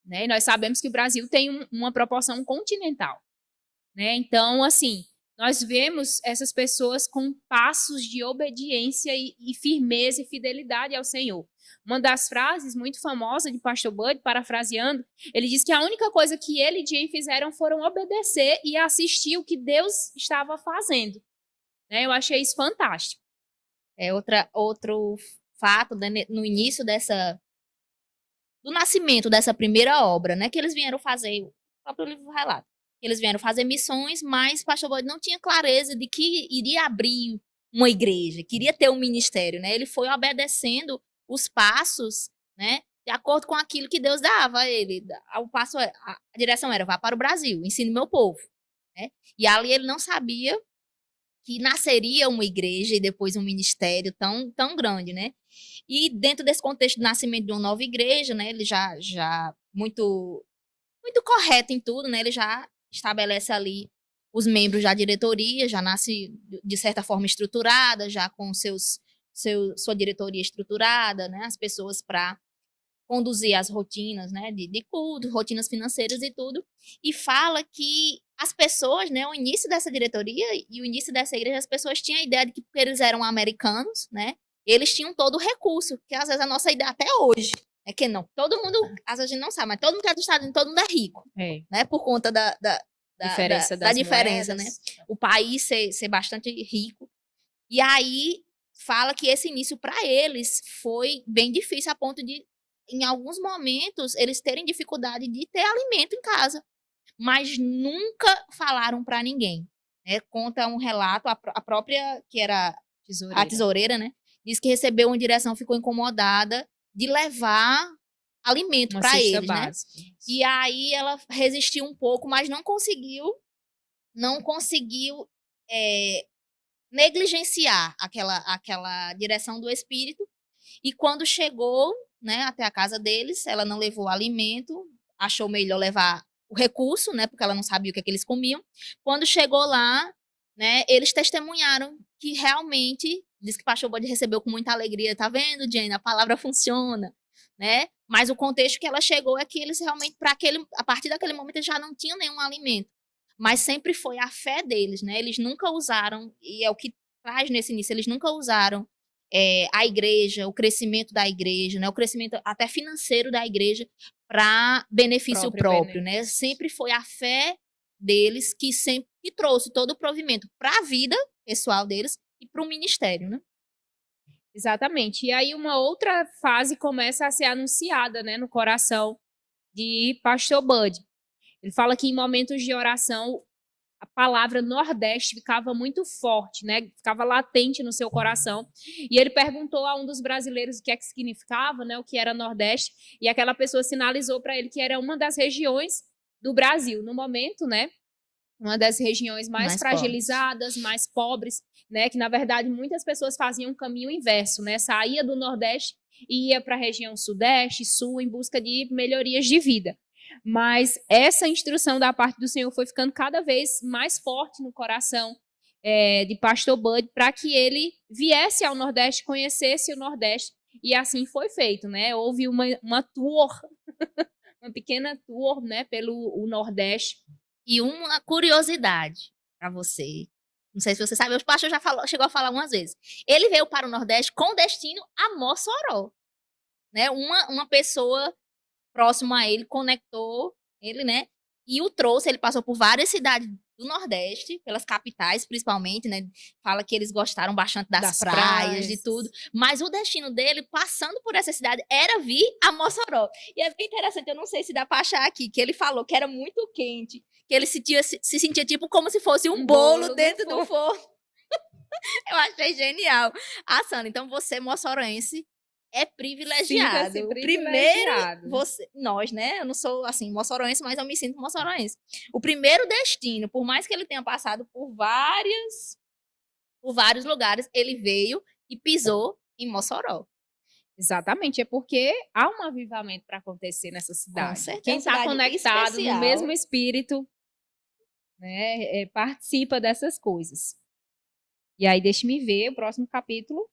Né? E nós sabemos que o Brasil tem uma proporção continental. Né? Então, assim, nós vemos essas pessoas com passos de obediência e firmeza e fidelidade ao Senhor. Uma das frases muito famosas de Pastor Bud, parafraseando, ele diz que a única coisa que ele e Jane fizeram foram obedecer e assistir o que Deus estava fazendo. Né? Eu achei isso fantástico. Outro fato, né, no início do nascimento dessa primeira obra, né, que eles vieram fazer, o próprio livro relata, eles vieram fazer missões, mas Pastor Bode não tinha clareza de que iria abrir uma igreja, queria ter um ministério, né? Ele foi obedecendo os passos, né, de acordo com aquilo que Deus dava a ele. A direção era: vá para o Brasil, ensine meu povo, né? E ali ele não sabia que nasceria uma igreja e depois um ministério tão grande, né? E dentro desse contexto do nascimento de uma nova igreja, né, ele já muito correto em tudo, né? Ele já estabelece ali os membros da diretoria, já nasce de certa forma estruturada, já com sua diretoria estruturada, né? As pessoas para conduzir as rotinas, né, de culto, rotinas financeiras e tudo, e fala que as pessoas, né, o início dessa diretoria e o início dessa igreja, as pessoas tinham a ideia de que porque eles eram americanos, né, eles tinham todo o recurso, que às vezes a nossa ideia até hoje é que não, todo mundo, às vezes a gente não sabe, mas todo mundo que é dos Estados Unidos, todo mundo é rico, né, por conta da diferença, né, o país ser bastante rico, e aí fala que esse início para eles foi bem difícil a ponto de em alguns momentos, eles terem dificuldade de ter alimento em casa, mas nunca falaram para ninguém. Né? Conta um relato, a própria, que era a tesoureira, né? Diz que recebeu uma direção, ficou incomodada de levar alimento para eles, básica. Né? E aí ela resistiu um pouco, mas não conseguiu negligenciar aquela direção do espírito. E quando chegou, né, até a casa deles, ela não levou o alimento, achou melhor levar o recurso, né, porque ela não sabia o que eles comiam. Quando chegou lá, né, eles testemunharam que realmente, diz que o pastor Bode recebeu com muita alegria, tá vendo, Jane, a palavra funciona, né? Mas o contexto que ela chegou é que eles realmente, a partir daquele momento, eles já não tinham nenhum alimento. Mas sempre foi a fé deles, né? Eles nunca usaram, e é o que traz nesse início, eles nunca usaram a igreja, o crescimento da igreja, né, o crescimento até financeiro da igreja para benefício próprio, né? Sempre foi a fé deles que sempre trouxe todo o provimento para a vida pessoal deles e para o ministério, né? Exatamente. E aí uma outra fase começa a ser anunciada, né, no coração de Pastor Bud. Ele fala que em momentos de oração a palavra Nordeste ficava muito forte, né? Ficava latente no seu coração. E ele perguntou a um dos brasileiros o que é que significava, né? O que era Nordeste. E aquela pessoa sinalizou para ele que era uma das regiões do Brasil. No momento, né? Uma das regiões mais fragilizadas, pobres. Mais pobres, né? Que, na verdade, muitas pessoas faziam um caminho inverso, né? Saía do Nordeste e ia para a região Sudeste, Sul, em busca de melhorias de vida. Mas essa instrução da parte do Senhor foi ficando cada vez mais forte no coração de Pastor Bud para que ele viesse ao Nordeste, conhecesse o Nordeste, e assim foi feito, né? Houve uma tour, uma pequena tour, né, pelo o Nordeste. E uma curiosidade para você, não sei se você sabe, o pastor chegou a falar umas vezes. Ele veio para o Nordeste com destino a Mossoró, né? Uma pessoa próxima a ele conectou ele, né? E o trouxe, ele passou por várias cidades do Nordeste, pelas capitais principalmente, né? Fala que eles gostaram bastante das praias, de tudo. Mas o destino dele, passando por essa cidade, era vir a Mossoró. E é bem interessante, eu não sei se dá para achar aqui, que ele falou que era muito quente, que ele se sentia tipo como se fosse um bolo dentro do forno. Eu achei genial. Sandra, então você, moçoroense, é privilegiado. O primeiro, nós, né? Eu não sou assim moçoroense, mas eu me sinto moçoroense. O primeiro destino, por mais que ele tenha passado por vários lugares, ele veio e pisou em Mossoró. Exatamente, é porque há um avivamento para acontecer nessa cidade. Com certeza, quem está conectado especial. No mesmo espírito, né, participa dessas coisas. E aí, deixe-me ver o próximo capítulo.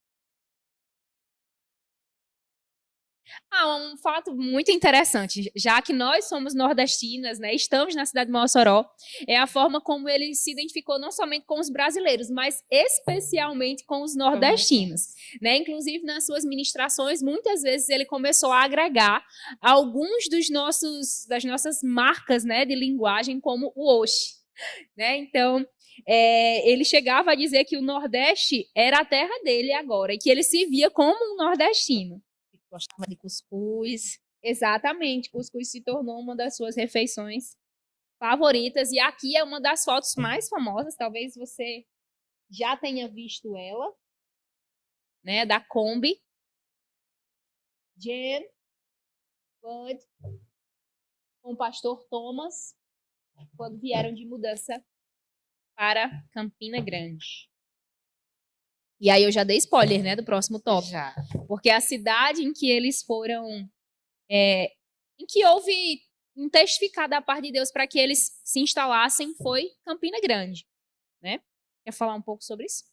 Um fato muito interessante, já que nós somos nordestinas, né, estamos na cidade de Mossoró, é a forma como ele se identificou não somente com os brasileiros, mas especialmente com os nordestinos, né? Inclusive nas suas ministrações, muitas vezes ele começou a agregar alguns das nossas marcas, né, de linguagem, como o oxe, né? Então, ele chegava a dizer que o Nordeste era a terra dele agora, e que ele se via como um nordestino. Gostava de cuscuz. Exatamente, cuscuz se tornou uma das suas refeições favoritas, e aqui é uma das fotos mais famosas, talvez você já tenha visto ela, né, da Kombi. Jen, Bud, com o pastor Thomas, quando vieram de mudança para Campina Grande. E aí eu já dei spoiler, né, do próximo tópico. Já. Porque a cidade em que eles foram, em que houve um testificado da parte de Deus para que eles se instalassem foi Campina Grande, né? Quer falar um pouco sobre isso?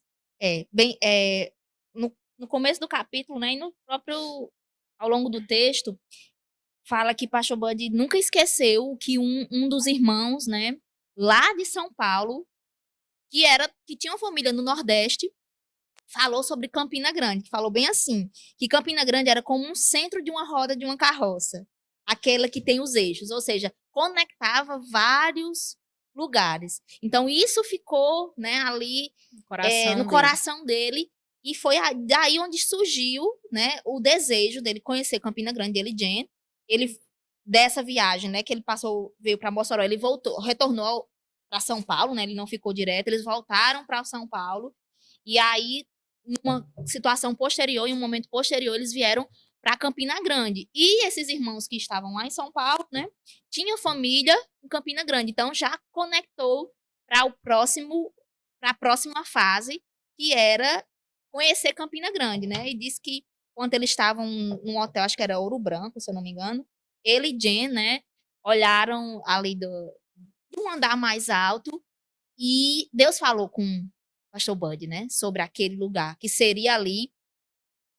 No começo do capítulo, né, e no próprio, ao longo do texto, fala que Pastor Bud nunca esqueceu que um dos irmãos, né, lá de São Paulo, que tinha uma família no Nordeste, falou sobre Campina Grande, que falou bem assim, que Campina Grande era como um centro de uma roda de uma carroça, aquela que tem os eixos, ou seja, conectava vários lugares. Então isso ficou, né, ali no coração dele, e foi daí onde surgiu, né, o desejo dele conhecer Campina Grande, ele, Jen, ele dessa viagem, né, que ele veio para Mossoró, ele retornou para São Paulo, né, ele não ficou direto, eles voltaram para São Paulo, e aí numa situação posterior, em um momento posterior, eles vieram para Campina Grande. E esses irmãos que estavam lá em São Paulo, né, tinham família em Campina Grande, então já conectou para a próxima fase, que era conhecer Campina Grande, né? E disse que quando eles estavam num hotel, acho que era Ouro Branco, se eu não me engano, ele e Jen, né, olharam ali de um andar mais alto e Deus falou com o pastor Bud, né, sobre aquele lugar, que seria ali,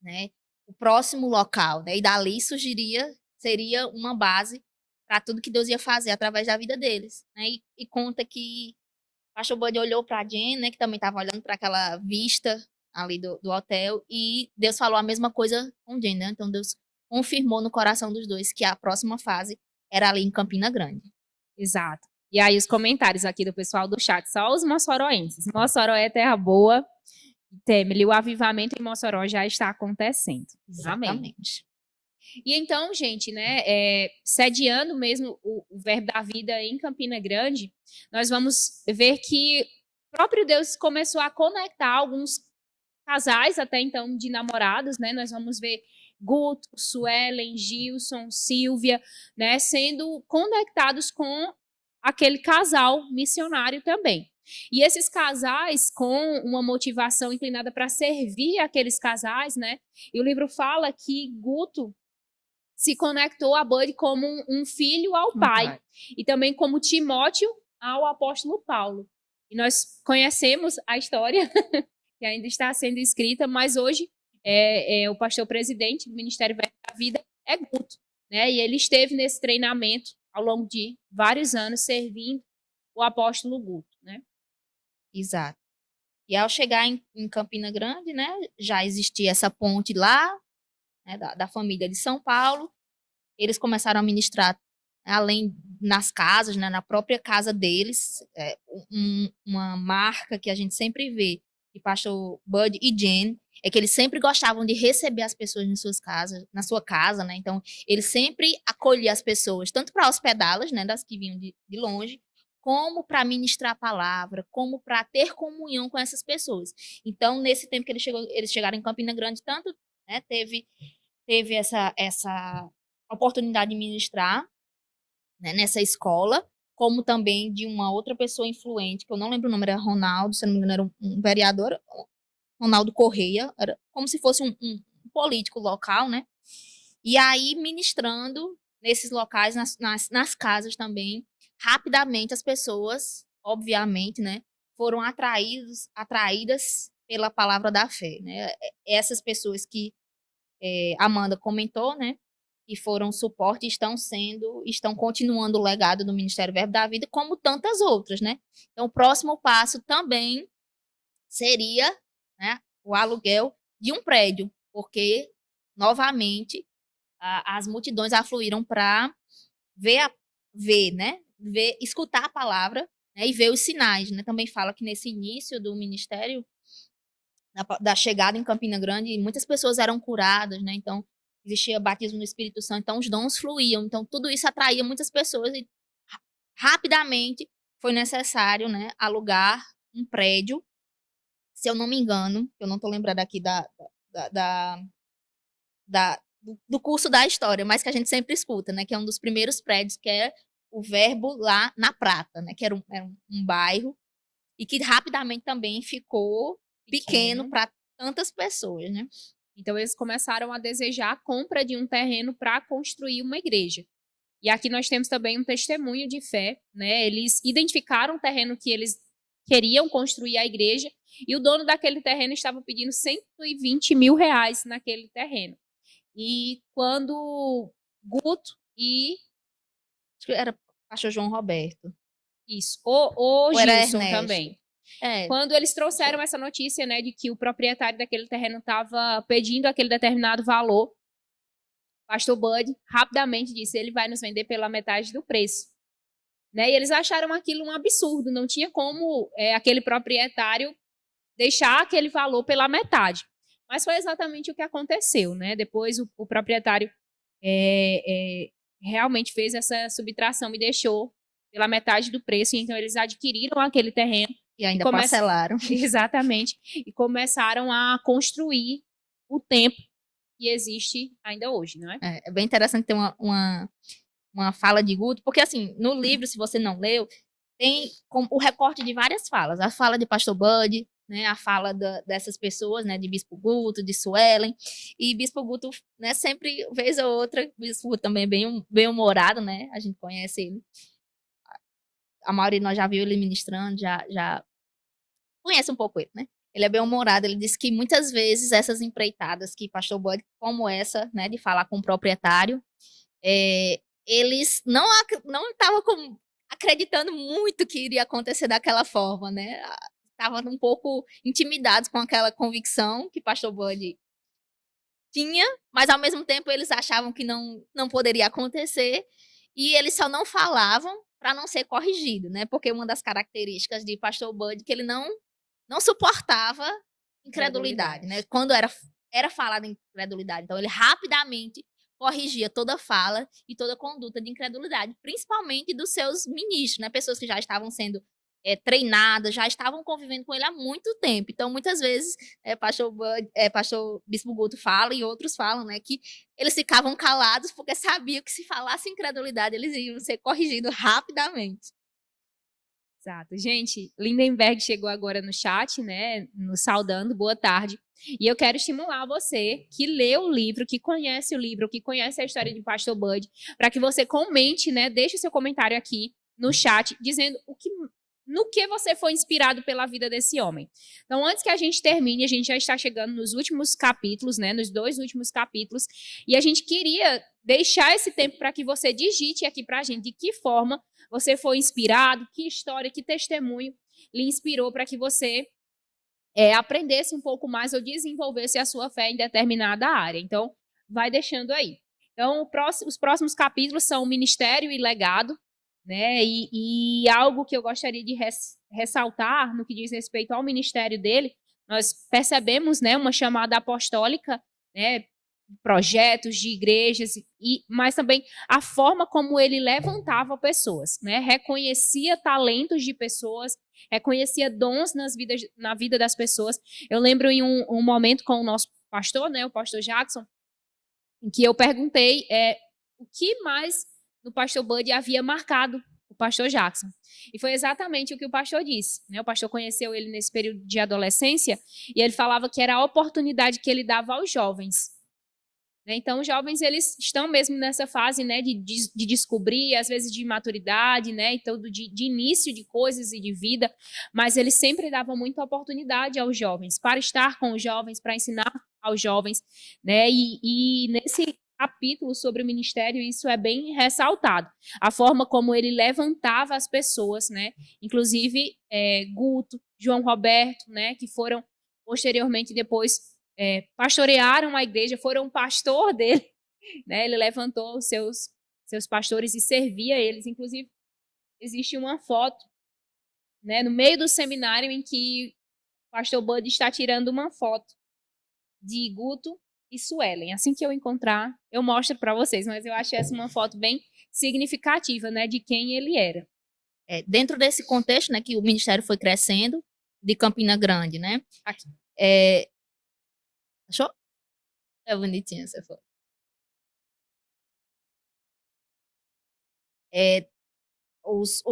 né, o próximo local, né, e dali seria uma base para tudo que Deus ia fazer através da vida deles, né, e conta que o pastor Bud olhou para a Jen, né, que também estava olhando para aquela vista ali do hotel, e Deus falou a mesma coisa com Jen, né, então Deus confirmou no coração dos dois que a próxima fase era ali em Campina Grande. Exato. E aí os comentários aqui do pessoal do chat, só os moçoroenses. Mossoró é terra boa, Temeli, o avivamento em Mossoró já está acontecendo. Exatamente. Amém. E então, gente, né, sediando mesmo o Verbo da Vida em Campina Grande, nós vamos ver que o próprio Deus começou a conectar alguns casais, até então, de namorados, né? Nós vamos ver Guto, Suelen, Gilson, Silvia, né, sendo conectados com aquele casal missionário também. E esses casais com uma motivação inclinada para servir aqueles casais, né? E o livro fala que Guto se conectou a Bud como um filho ao pai, e também como Timóteo ao apóstolo Paulo. E nós conhecemos a história que ainda está sendo escrita, mas hoje o pastor presidente do Ministério Verbo da Vida é Guto, né? E ele esteve nesse treinamento ao longo de vários anos servindo o apóstolo Guto, né? Exato. E ao chegar em Campina Grande, né, já existia essa ponte lá, né, da família de São Paulo. Eles começaram a ministrar, além nas casas, né, na própria casa deles, uma marca que a gente sempre vê de pastor Bud e Jen, é que eles sempre gostavam de receber as pessoas na sua casa, né? Então, eles sempre acolhiam as pessoas, tanto para hospedá-las, né, das que vinham de longe, como para ministrar a palavra, como para ter comunhão com essas pessoas. Então, nesse tempo que eles chegaram em Campina Grande, tanto, né, teve essa oportunidade de ministrar, né, nessa escola, como também de uma outra pessoa influente, que eu não lembro o nome, era Ronaldo, se não me engano, era um vereador, Ronaldo Correia, era como se fosse um político local, né? E aí, ministrando nesses locais, nas casas também, rapidamente as pessoas, obviamente, né, foram atraídas pela palavra da fé, né? Essas pessoas que Amanda comentou, né, que foram suporte estão continuando o legado do Ministério Verbo da Vida, como tantas outras, né? Então, o próximo passo também seria, né, o aluguel de um prédio, porque, novamente, as multidões afluíram para escutar a palavra, né, e ver os sinais, né? Também fala que nesse início do ministério, da chegada em Campina Grande, muitas pessoas eram curadas, né? Então, existia batismo no Espírito Santo, então os dons fluíam. Então, tudo isso atraía muitas pessoas e rapidamente foi necessário, né, alugar um prédio, se eu não me engano, eu não estou lembrada aqui da, da, do curso da história, mas que a gente sempre escuta, né, que é um dos primeiros prédios, que é o Verbo lá na Prata, né, que era um bairro, e que rapidamente também ficou pequeno para tantas pessoas, né? Então, eles começaram a desejar a compra de um terreno para construir uma igreja. E aqui nós temos também um testemunho de fé, né? Eles identificaram o terreno que eles queriam construir a igreja e o dono daquele terreno estava pedindo 120 mil reais naquele terreno. E quando Guto e... acho que era pastor João Roberto. Isso, o Gilson também. É. Quando eles trouxeram essa notícia, né, de que o proprietário daquele terreno estava pedindo aquele determinado valor, o pastor Bud rapidamente disse, ele vai nos vender pela metade do preço. Né? E eles acharam aquilo um absurdo, não tinha como aquele proprietário deixar aquele valor pela metade. Mas foi exatamente o que aconteceu, né? Depois o proprietário realmente fez essa subtração e deixou pela metade do preço, então eles adquiriram aquele terreno. E ainda parcelaram. Exatamente. E começaram a construir o templo que existe ainda hoje, não é? É bem interessante ter uma fala de Guto, porque assim, no livro, se você não leu, tem o recorte de várias falas. A fala de pastor Bud, né, a fala dessas pessoas, né, de Bispo Guto, de Suelen, e Bispo Guto, né, sempre, vez ou outra, Bispo Guto também é bem humorado, né, a gente conhece ele. A maioria de nós já viu ele ministrando, já conhece um pouco ele, né? Ele é bem humorado, ele disse que muitas vezes essas empreitadas que pastor Bud, como essa, né, de falar com o proprietário, eles não estavam acreditando muito que iria acontecer daquela forma, né? Estavam um pouco intimidados com aquela convicção que pastor Bud tinha, mas ao mesmo tempo eles achavam que não poderia acontecer e eles só não falavam para não ser corrigido, né? Porque uma das características de pastor Bud que ele não suportava incredulidade, né? Quando era falado em incredulidade, então ele rapidamente corrigia toda fala e toda conduta de incredulidade, principalmente dos seus ministros, né? Pessoas que já estavam sendo treinadas, já estavam convivendo com ele há muito tempo. Então, muitas vezes, pastor Bispo Guto fala e outros falam, né, que eles ficavam calados porque sabiam que se falasse incredulidade, eles iam ser corrigidos rapidamente. Exato. Gente, Lindenberg chegou agora no chat, né, nos saudando, boa tarde. E eu quero estimular você que lê o livro, que conhece o livro, que conhece a história de Pastor Bud, para que você comente, né, deixe seu comentário aqui no chat, dizendo no que você foi inspirado pela vida desse homem. Então, antes que a gente termine, a gente já está chegando nos últimos capítulos, né, nos 2 últimos capítulos, e a gente queria deixar esse tempo para que você digite aqui para a gente de que forma você foi inspirado, que história, que testemunho lhe inspirou para que você aprendesse um pouco mais ou desenvolvesse a sua fé em determinada área. Então, vai deixando aí. Então, os próximos capítulos são Ministério e Legado, né? E algo que eu gostaria de ressaltar no que diz respeito ao ministério dele, nós percebemos, né, uma chamada apostólica, né, projetos de igrejas, mas também a forma como ele levantava pessoas, né? Reconhecia talentos de pessoas, reconhecia dons na vida das pessoas. Eu lembro em um momento com o nosso pastor, né, o pastor Jackson, em que eu perguntei o que mais no pastor Bud havia marcado o pastor Jackson. E foi exatamente o que o pastor disse, né? O pastor conheceu ele nesse período de adolescência e ele falava que era a oportunidade que ele dava aos jovens. Então, os jovens, eles estão mesmo nessa fase, né, de descobrir, às vezes de maturidade, né, então de início de coisas e de vida, mas eles sempre davam muita oportunidade aos jovens, para estar com os jovens, para ensinar aos jovens, né, e nesse capítulos sobre o ministério, isso é bem ressaltado. A forma como ele levantava as pessoas, né? Inclusive Guto, João Roberto, né? Que foram posteriormente depois pastorearam a igreja, foram pastor dele, né? Ele levantou os seus pastores e servia eles. Inclusive, existe uma foto, né, no meio do seminário em que o pastor Bud está tirando uma foto de Guto e Suelen. Assim que eu encontrar, eu mostro para vocês, mas eu acho essa uma foto bem significativa, né, de quem ele era. Dentro desse contexto, né, que o ministério foi crescendo, de Campina Grande, né? Aqui. Achou? É bonitinha essa foto. Os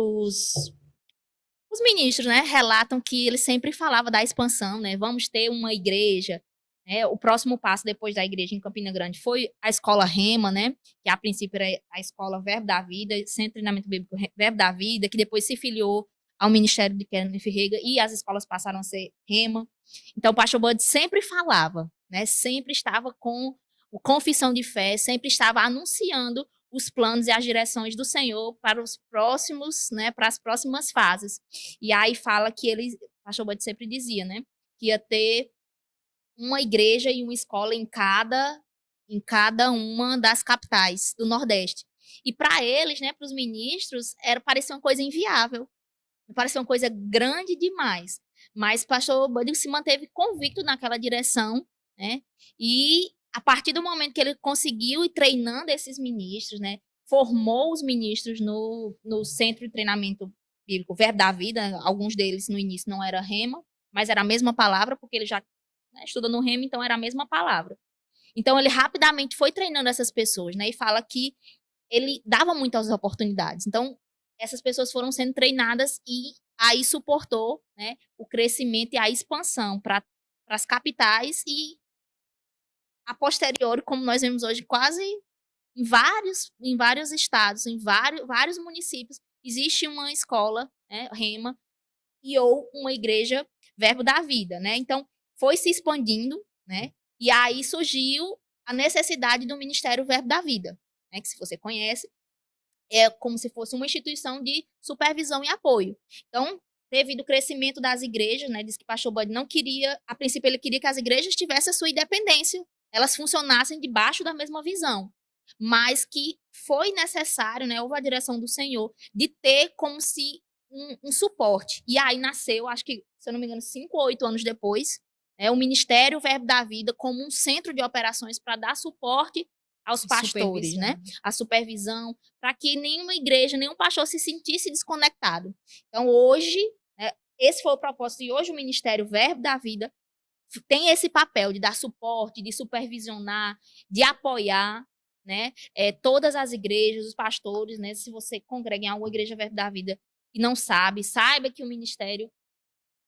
ministros, né, relatam que ele sempre falava da expansão, né? Vamos ter uma igreja, né? O próximo passo depois da igreja em Campina Grande foi a escola Rema, né? Que a princípio era a escola Verbo da Vida, Centro de Treinamento Bíblico Verbo da Vida, que depois se filiou ao ministério de Kenneth Reagan e as escolas passaram a ser Rema. Então o pastor Bud sempre falava, né? Sempre estava com o confissão de fé, sempre estava anunciando os planos e as direções do Senhor para os próximos, né, para as próximas fases. E aí fala que ele, o pastor Bud sempre dizia, né, que ia ter uma igreja e uma escola em cada uma das capitais do Nordeste. E para eles, né, para os ministros, parecia uma coisa inviável, parecia uma coisa grande demais. Mas o pastor Bud se manteve convicto naquela direção, né, e a partir do momento que ele conseguiu ir treinando esses ministros, né, formou os ministros no Centro de Treinamento Bíblico Verbo da Vida, alguns deles no início não era Rema, mas era a mesma palavra, porque ele já, né, estuda no Rema, então era a mesma palavra. Então ele rapidamente foi treinando essas pessoas, né, e fala que ele dava muitas oportunidades. Então essas pessoas foram sendo treinadas e aí suportou, né, o crescimento e a expansão para as capitais e a posteriori, como nós vemos hoje, quase em vários estados, em vários municípios, existe uma escola, né, Rema, e ou uma igreja Verbo da Vida, né? Então, foi se expandindo, né? E aí surgiu a necessidade do Ministério Verbo da Vida, né? Que se você conhece, é como se fosse uma instituição de supervisão e apoio. Então, devido ao crescimento das igrejas, né, diz que o pastor Bud não queria, a princípio ele queria que as igrejas tivessem a sua independência, elas funcionassem debaixo da mesma visão, mas que foi necessário, né, houve a direção do Senhor, de ter como se um suporte. E aí nasceu, acho que, se eu não me engano, 5 ou 8 anos depois, o Ministério Verbo da Vida como um centro de operações para dar suporte aos pastores, né? A supervisão, para que nenhuma igreja, nenhum pastor se sentisse desconectado. Então, hoje, né, esse foi o propósito, e hoje o Ministério Verbo da Vida tem esse papel de dar suporte, de supervisionar, de apoiar, né, todas as igrejas, os pastores, né? Se você congrega em alguma igreja Verbo da Vida e não sabe, saiba que o Ministério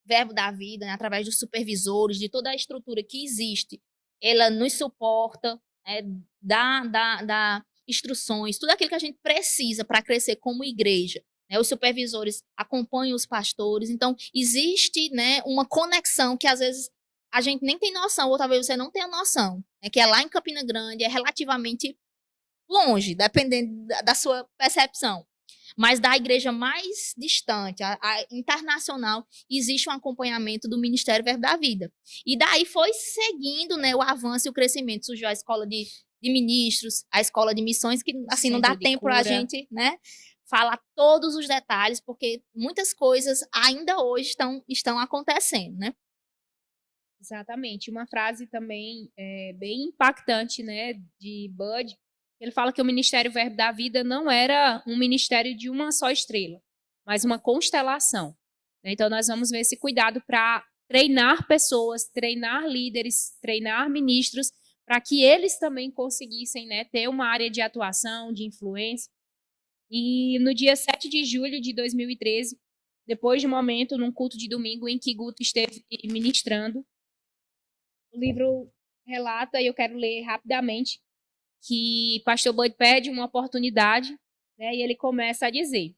Verbo da Vida, né, através dos supervisores, de toda a estrutura que existe, ela nos suporta, né, dá instruções, tudo aquilo que a gente precisa para crescer como igreja. Né, os supervisores acompanham os pastores, então existe, né, uma conexão que às vezes a gente nem tem noção, ou talvez você não tenha noção, né, que é lá em Campina Grande, é relativamente longe, dependendo da sua percepção. Mas da igreja mais distante, a internacional, existe um acompanhamento do Ministério Verbo da Vida. E daí foi seguindo, né, o avanço e o crescimento. Surgiu a escola de ministros, a escola de missões, que assim não dá tempo para a gente, né, falar todos os detalhes, porque muitas coisas ainda hoje estão acontecendo, né? Exatamente. Uma frase também bem impactante, né, de Bud. Ele fala que o Ministério Verbo da Vida não era um ministério de uma só estrela, mas uma constelação. Então, nós vamos ver esse cuidado para treinar pessoas, treinar líderes, treinar ministros, para que eles também conseguissem, né, ter uma área de atuação, de influência. E no dia 7 de julho de 2013, depois de um momento, num culto de domingo, em que Guto esteve ministrando, o livro relata, e eu quero ler rapidamente, que pastor Bud pede uma oportunidade, né, e ele começa a dizer: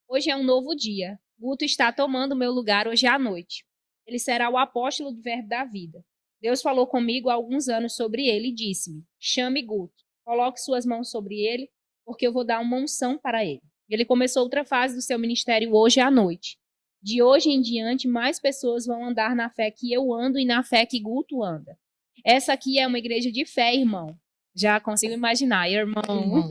hoje é um novo dia. Guto está tomando meu lugar hoje à noite. Ele será o apóstolo do Verbo da Vida. Deus falou comigo há alguns anos sobre ele e disse-me: chame Guto. coloque suas mãos sobre ele, porque eu vou dar uma unção para ele. Ele começou outra fase do seu ministério hoje à noite. De hoje em diante, mais pessoas vão andar na fé que eu ando e na fé que Guto anda. Essa aqui é uma igreja de fé, irmão. Já consigo imaginar, irmão.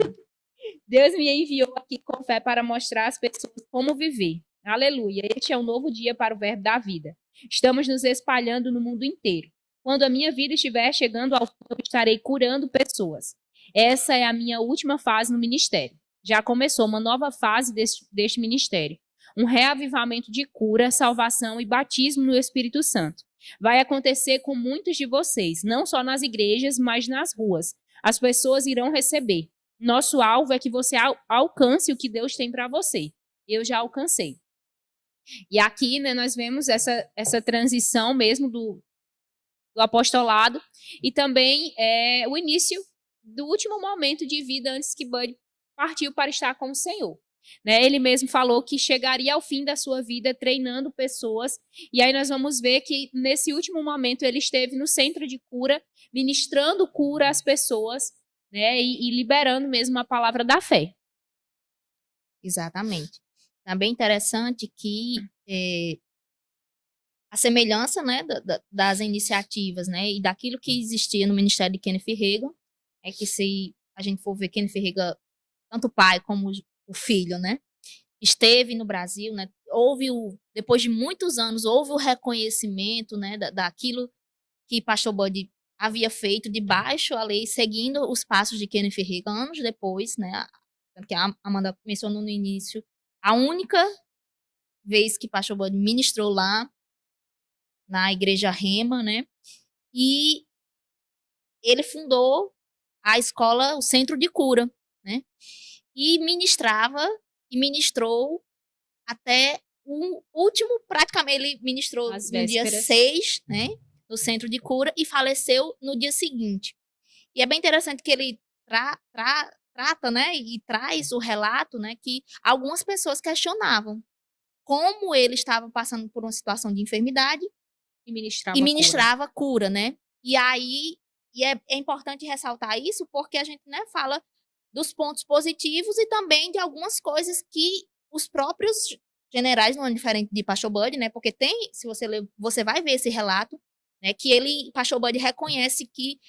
Deus me enviou aqui com fé para mostrar às pessoas como viver. Aleluia. Este é um novo dia para o verbo da vida. Estamos nos espalhando no mundo inteiro. Quando a minha vida estiver chegando ao fim, eu estarei curando pessoas. Essa é a minha última fase no ministério. Já começou uma nova fase deste ministério. Um reavivamento de cura, salvação e batismo no Espírito Santo. Vai acontecer com muitos de vocês, não só nas igrejas, mas nas ruas. As pessoas irão receber. Nosso alvo é que você alcance o que Deus tem para você. Eu já alcancei. E aqui, né, nós vemos essa transição mesmo do apostolado e também o início do último momento de vida antes que Bud partiu para estar com o Senhor. Né? Ele mesmo falou que chegaria ao fim da sua vida treinando pessoas, e aí nós vamos ver que nesse último momento ele esteve no centro de cura, ministrando cura às pessoas, né? E liberando mesmo a palavra da fé. Exatamente. Também interessante que a semelhança, né, das iniciativas, né, e daquilo que existia no ministério de Kenneth Hagin, é que se a gente for ver Kenneth Hagin, tanto o pai como o filho, né, esteve no Brasil, né, depois de muitos anos, houve o reconhecimento, né, daquilo que Pastor Bud havia feito debaixo a lei, seguindo os passos de Kenneth Hagin, anos depois, né, que a Amanda mencionou no início, a única vez que Pastor Bud ministrou lá, na igreja Rema, né, e ele fundou a escola, o Centro de Cura, né, e ministrou até o último, praticamente, ele ministrou no dia 6, né, no Centro de Cura, e faleceu no dia seguinte. E é bem interessante que ele trata, né, e traz o relato, né, que algumas pessoas questionavam como ele estava passando por uma situação de enfermidade e ministrava cura, né? E aí é importante ressaltar isso porque a gente, né, fala dos pontos positivos e também de algumas coisas que os próprios generais, não é diferente de Pastor Bud, né? Porque tem, se você ler, você vai ver esse relato, né, que Pastor Bud reconhece que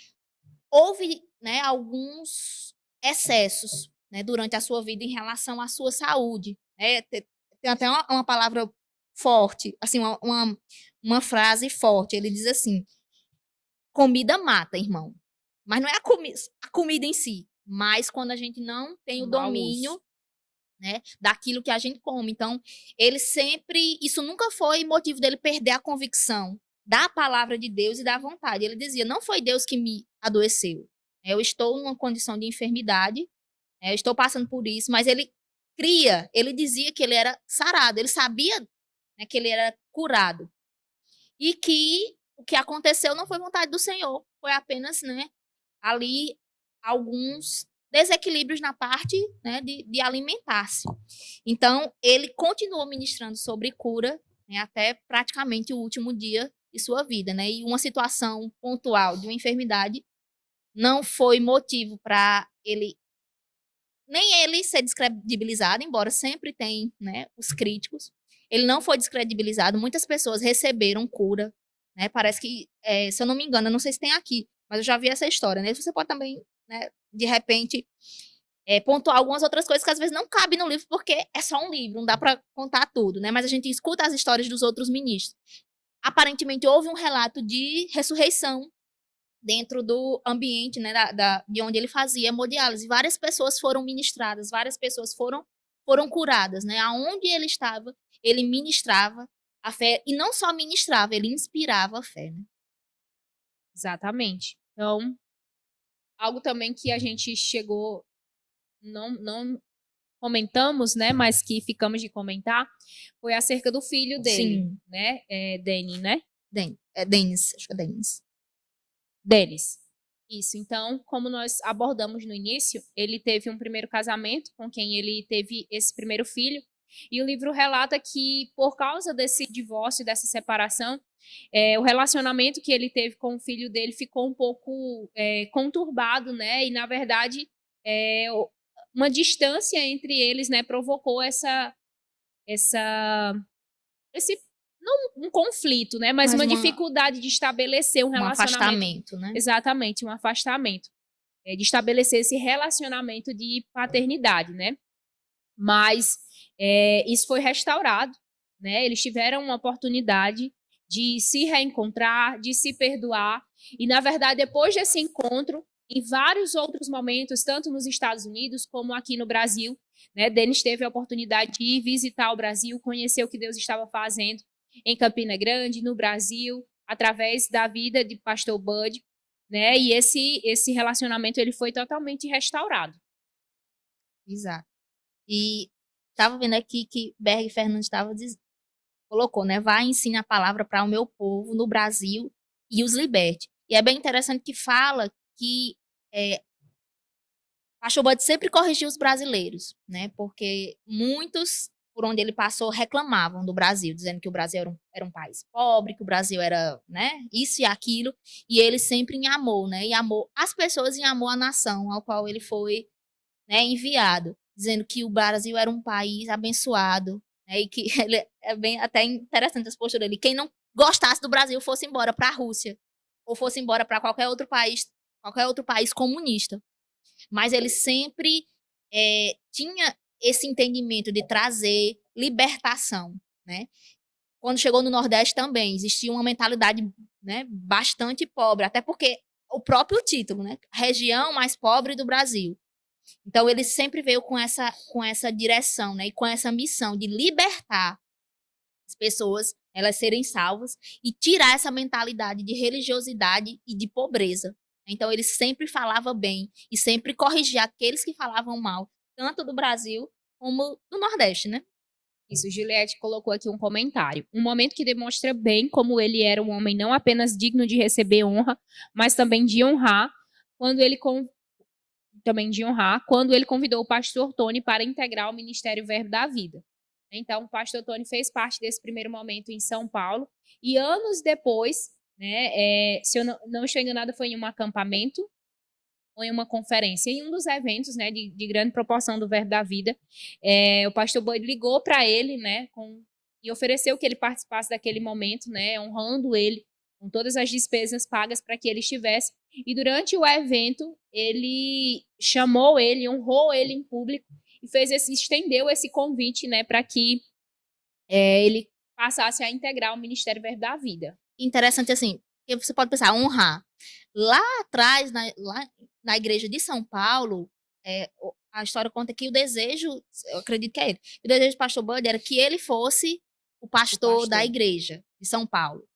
houve, né, alguns excessos, né, durante a sua vida em relação à sua saúde, né? Tem até uma palavra forte, assim, uma frase forte. Ele diz assim: comida mata, irmão. Mas não é a comida em si, mas quando a gente não tem o domínio, né, daquilo que a gente come. Então, ele sempre, isso nunca foi motivo dele perder a convicção da palavra de Deus e da vontade. Ele dizia: não foi Deus que me adoeceu. Eu estou numa condição de enfermidade, eu estou passando por isso, mas ele dizia que ele era sarado, ele sabia, né, que ele era curado. E que o que aconteceu não foi vontade do Senhor, foi apenas, né, ali alguns desequilíbrios na parte, né, de alimentar-se. Então, ele continuou ministrando sobre cura, né, até praticamente o último dia de sua vida, né? E uma situação pontual de uma enfermidade não foi motivo para nem ele ser descredibilizado, embora sempre tem, né, os críticos. Ele não foi descredibilizado, muitas pessoas receberam cura, né? Parece que, se eu não me engano, eu não sei se tem aqui, mas eu já vi essa história, né? Você pode também, né, de repente, pontuar algumas outras coisas que às vezes não cabem no livro, porque é só um livro, não dá para contar tudo, né? Mas a gente escuta as histórias dos outros ministros. Aparentemente houve um relato de ressurreição dentro do ambiente, né, de onde ele fazia hemodiálise. Várias pessoas foram ministradas, várias pessoas foram curadas, né? Aonde ele estava, ele ministrava a fé, e não só ministrava, ele inspirava a fé, né? Exatamente. Então, algo também que a gente chegou, não comentamos, né, mas que ficamos de comentar, foi acerca do filho dele. Sim. Né? Danny, né? Denis, acho que é Denis. Denis. Isso. Então, como nós abordamos no início, ele teve um primeiro casamento com quem ele teve esse primeiro filho. E o livro relata que, por causa desse divórcio, dessa separação, o relacionamento que ele teve com o filho dele ficou um pouco conturbado, né? E, na verdade, é, uma distância entre eles, né, provocou essa esse não um conflito, né, mas Mas uma dificuldade de estabelecer um um relacionamento. afastamento, né? Exatamente, um afastamento, de estabelecer esse relacionamento de paternidade, né? Mas isso foi restaurado, né? Eles tiveram uma oportunidade de se reencontrar, de se perdoar, e na verdade, depois desse encontro, em vários outros momentos, tanto nos Estados Unidos como aqui no Brasil, né? Denis teve a oportunidade de visitar o Brasil, conhecer o que Deus estava fazendo em Campina Grande, no Brasil, através da vida de Pastor Bud, né? E esse relacionamento ele foi totalmente restaurado. Exato. E estava vendo aqui que Berg Fernandes colocou, né? Vai e ensine a palavra para o meu povo no Brasil e os liberte. E é bem interessante que fala que Pastor Bud sempre corrigiu os brasileiros, né? Porque muitos, por onde ele passou, reclamavam do Brasil, dizendo que o Brasil era um país pobre, que o Brasil era, né, isso e aquilo. E ele sempre em amor, né? E amou as pessoas e amou a nação ao qual ele foi, né, enviado, dizendo que o Brasil era um país abençoado, né? E que ele é bem até interessante essa postura dele. Quem não gostasse do Brasil fosse embora para a Rússia ou fosse embora para qualquer outro país comunista. Mas ele sempre tinha esse entendimento de trazer libertação, né? Quando chegou no Nordeste também existia uma mentalidade, né, bastante pobre, até porque o próprio título, né, região mais pobre do Brasil. Então ele sempre veio com essa direção, né, e com essa missão de libertar as pessoas, elas serem salvas e tirar essa mentalidade de religiosidade e de pobreza. Então ele sempre falava bem e sempre corrigia aqueles que falavam mal, tanto do Brasil como do Nordeste, né? Isso, Juliette colocou aqui um comentário. Um momento que demonstra bem como ele era um homem não apenas digno de receber honra, mas também de honrar, quando ele quando ele convidou o pastor Tony para integrar o Ministério Verbo da Vida. Então, o pastor Tony fez parte desse primeiro momento em São Paulo, e anos depois, né, se eu não estou enganada, foi em um acampamento ou em uma conferência, em um dos eventos, né, de grande proporção do Verbo da Vida, o pastor Bud ligou para ele, né, e ofereceu que ele participasse daquele momento, né, honrando ele com todas as despesas pagas para que ele estivesse. E durante o evento, ele chamou ele, honrou ele em público e estendeu esse convite, né, para que ele passasse a integrar o Ministério Verbo da Vida. Interessante assim, porque você pode pensar, honrar. Lá atrás, lá na igreja de São Paulo, a história conta que o desejo, eu acredito que é ele, o desejo do pastor Bud era que ele fosse o pastor da igreja de São Paulo.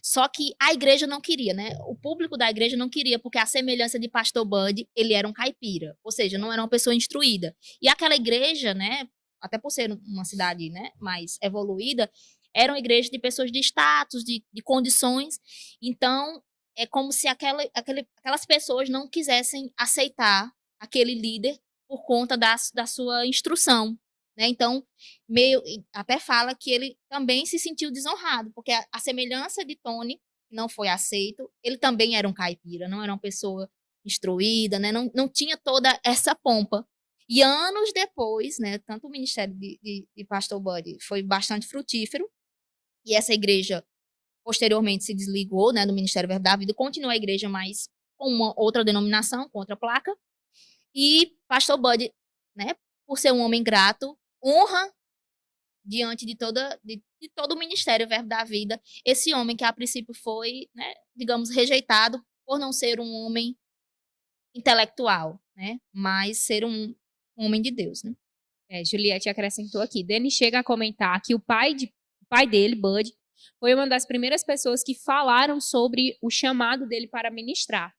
Só que a igreja não queria, né? O público da igreja não queria, porque a semelhança de pastor Bud, ele era um caipira, ou seja, não era uma pessoa instruída. E aquela igreja, né, até por ser uma cidade, né, mais evoluída, era uma igreja de pessoas de status, de condições. Então, é como se aquelas pessoas não quisessem aceitar aquele líder por conta da sua instrução, né? Então, até fala que ele também se sentiu desonrado, porque a semelhança de Tony não foi aceito. Ele também era um caipira, não era uma pessoa instruída, né? Não tinha toda essa pompa. E anos depois, né, tanto o ministério de Pastor Bud foi bastante frutífero, e essa igreja posteriormente se desligou, né, do Ministério Verbo da Vida, continua a igreja, mas com uma outra denominação, com outra placa. E Pastor Bud, né, por ser um homem grato, honra diante de todo o Ministério Verbo da Vida esse homem que a princípio foi, né, digamos, rejeitado por não ser um homem intelectual, né, mas ser um homem de Deus, né? Juliette acrescentou aqui. Danny chega a comentar que o pai dele, Bud, foi uma das primeiras pessoas que falaram sobre o chamado dele para ministrar.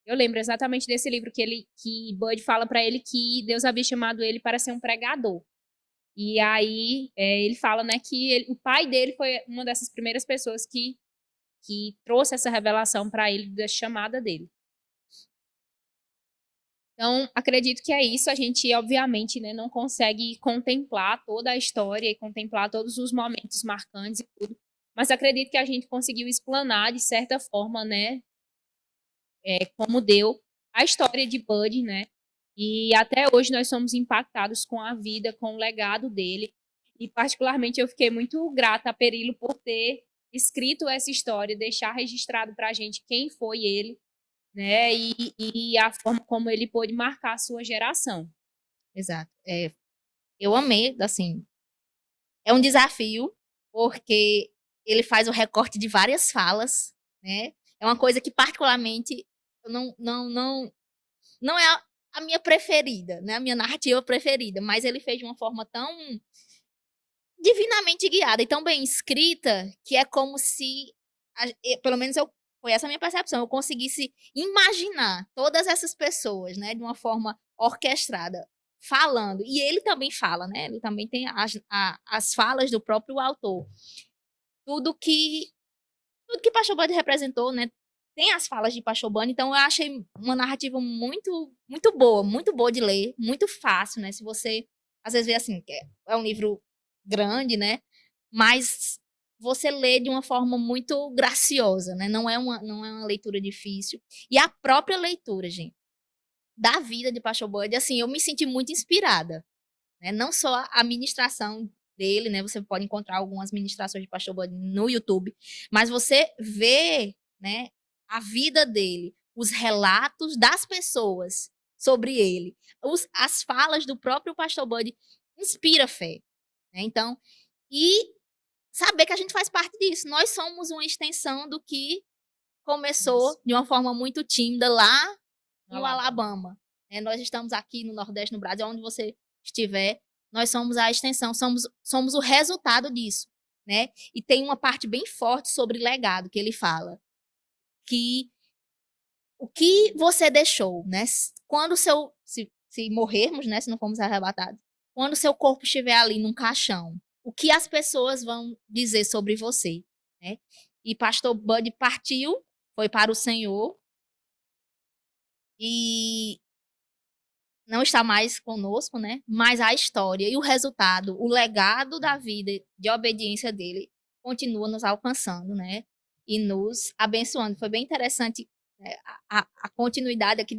Eu lembro exatamente desse livro que Bud fala para ele que Deus havia chamado ele para ser um pregador. E aí ele fala, né, que o pai dele foi uma dessas primeiras pessoas que trouxe essa revelação para ele da chamada dele. Então, acredito que é isso. A gente, obviamente, né, não consegue contemplar toda a história e contemplar todos os momentos marcantes e tudo, mas acredito que a gente conseguiu explanar, de certa forma, né, como deu a história de Bud, né? E até hoje nós somos impactados com a vida, com o legado dele. E particularmente eu fiquei muito grata a Perilo por ter escrito essa história, deixar registrado para a gente quem foi ele, né? E a forma como ele pôde marcar a sua geração. Exato. Eu amei, assim, é um desafio, porque ele faz o recorte de várias falas, né? É uma coisa que, particularmente, eu não é a minha preferida, né? A minha narrativa preferida, mas ele fez de uma forma tão divinamente guiada e tão bem escrita que é como se, pelo menos foi essa a minha percepção, eu conseguisse imaginar todas essas pessoas, né, de uma forma orquestrada, falando. E ele também fala, né? Ele também tem as falas do próprio autor. Tudo que tudo que Pachelbel representou, né? Tem as falas de Pachelbel, então eu achei uma narrativa muito boa de ler, muito fácil, né? Se você às vezes vê assim, que é um livro grande, né? Mas você lê de uma forma muito graciosa, né? Não é uma leitura difícil. E a própria leitura, gente, da vida de Pachelbel, assim, eu me senti muito inspirada, né? Não só a ministração dele, né? Você pode encontrar algumas ministrações de Pastor Bud no YouTube, mas você vê, né, a vida dele, os relatos das pessoas sobre ele, as falas do próprio Pastor Bud inspira fé, né? Então, e saber que a gente faz parte disso. Nós somos uma extensão do que começou Isso. de uma forma muito tímida lá No no Alabama. Alabama. Nós estamos aqui no Nordeste, no Brasil, onde você estiver, nós somos a extensão, somos o resultado disso, né? E tem uma parte bem forte sobre legado que ele fala, que o que você deixou, né? Quando se morrermos, né? Se não formos arrebatados, quando seu corpo estiver ali num caixão, o que as pessoas vão dizer sobre você, né? E Pastor Bud partiu, foi para o Senhor e não está mais conosco, né? Mas a história e o resultado, o legado da vida de obediência dele continua nos alcançando, né? E nos abençoando. Foi bem interessante, né, a continuidade aqui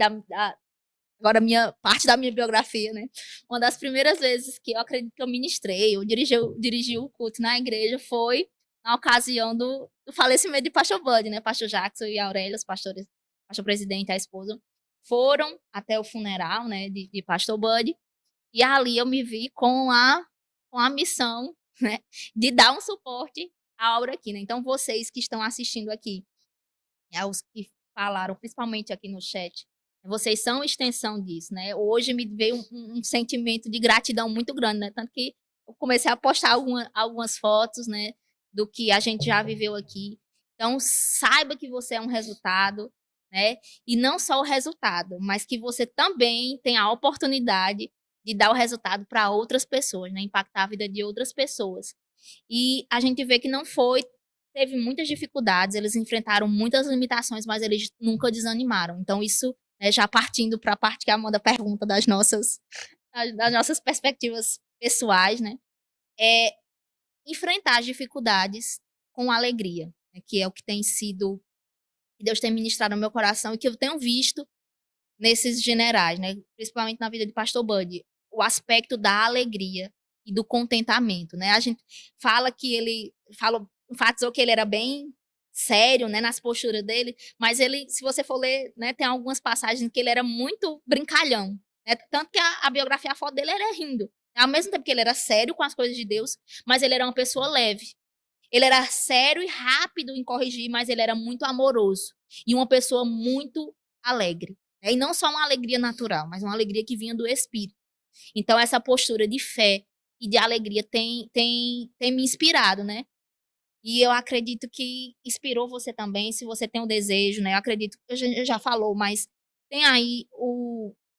agora minha parte da minha biografia, né? Uma das primeiras vezes que eu acredito que eu ministrei, eu dirigi o culto na igreja foi na ocasião do falecimento de Pastor Bud, né? Pastor Jackson e Aurélia, os pastores, pastor presidente e a esposa, foram até o funeral, né, de Pastor Bud, e ali eu me vi com a missão, né, de dar um suporte à obra aqui, né? Então, vocês que estão assistindo aqui, os que falaram, principalmente aqui no chat, vocês são extensão disso, né? Hoje me veio um sentimento de gratidão muito grande, né? Tanto que eu comecei a postar algumas fotos, né, do que a gente já viveu aqui. Então, saiba que você é um resultado, né? E não só o resultado, mas que você também tem a oportunidade de dar o resultado para outras pessoas, né? Impactar a vida de outras pessoas. E a gente vê que não foi teve muitas dificuldades, eles enfrentaram muitas limitações, mas eles nunca desanimaram. Então, isso, né, já partindo para a parte que a Amanda pergunta das nossas perspectivas pessoais, né? É enfrentar as dificuldades com alegria, né, que é o que tem sido, que Deus tem ministrado no meu coração e que eu tenho visto nesses generais, né? Principalmente na vida de Pastor Bud, o aspecto da alegria e do contentamento, né? A gente fala que enfatizou que ele era bem sério, né, nas posturas dele, mas ele, se você for ler, né, tem algumas passagens que ele era muito brincalhão, né? Tanto que a biografia, a foto dele era rindo. Ao mesmo tempo que ele era sério com as coisas de Deus, mas ele era uma pessoa leve. Ele era sério e rápido em corrigir, mas ele era muito amoroso e uma pessoa muito alegre. Né? E não só uma alegria natural, mas uma alegria que vinha do Espírito. Então, essa postura de fé e de alegria tem me inspirado, né? E eu acredito que inspirou você também, se você tem o desejo, né? Eu acredito, eu já falou, mas tem aí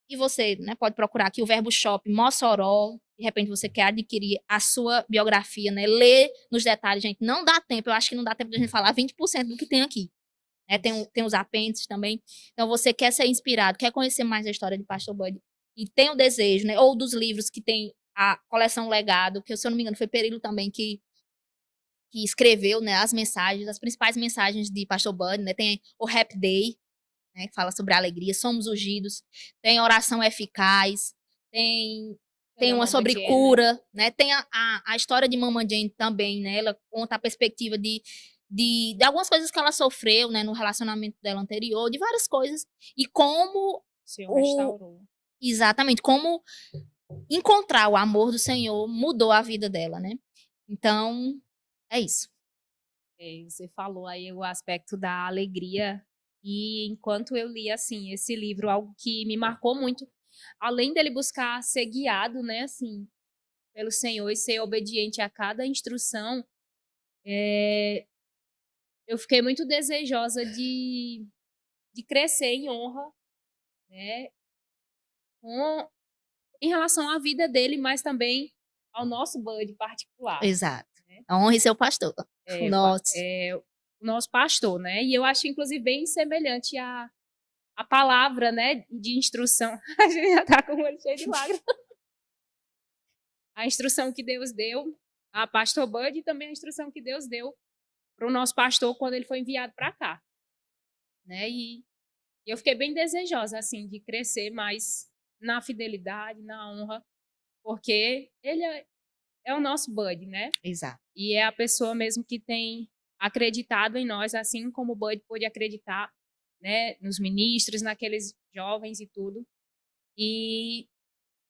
e você, né, pode procurar aqui o Verbo Shop Mossoró, de repente você quer adquirir a sua biografia, né? Ler nos detalhes, gente, não dá tempo, eu acho que não dá tempo de a gente falar 20% do que tem aqui. Tem os apêndices também. Então, você quer ser inspirado, quer conhecer mais a história de Pastor Bud e tem o desejo, né? Ou dos livros que tem a coleção Legado, que, se eu não me engano, foi Perillo também que escreveu, né, as mensagens, as principais mensagens de Pastor Bud, né? Tem o Happy Day, né, que fala sobre a alegria, Somos Ungidos, tem Oração Eficaz, tem Da uma Mama sobre Jane, né? cura, né? Tem a história de Mama Jane também, né? Ela conta a perspectiva de algumas coisas que ela sofreu, né, no relacionamento dela anterior, de várias coisas, e como O Senhor o restaurou. exatamente como encontrar o amor do Senhor mudou a vida dela, né? Então, é isso. Você falou aí o aspecto da alegria, e enquanto eu li, assim, esse livro, algo que me marcou muito, além dele buscar ser guiado, né, assim, pelo Senhor e ser obediente a cada instrução, eu fiquei muito desejosa de crescer em honra, né, com, em relação à vida dele, mas também ao nosso Bud particular, Exato. né? Honre seu pastor. O nosso. O nosso pastor, né? E eu acho, inclusive, bem semelhante a palavra, né, de instrução. A gente já tá com o olho cheio de lágrimas. A instrução que Deus deu a pastor Bud e também a instrução que Deus deu para o nosso pastor quando ele foi enviado para cá, né? E eu fiquei bem desejosa, assim, de crescer mais na fidelidade, na honra, porque ele é o nosso Bud, né? Exato. E é a pessoa mesmo que tem acreditado em nós, assim como o Bud pôde acreditar, né, nos ministros, naqueles jovens e tudo. E,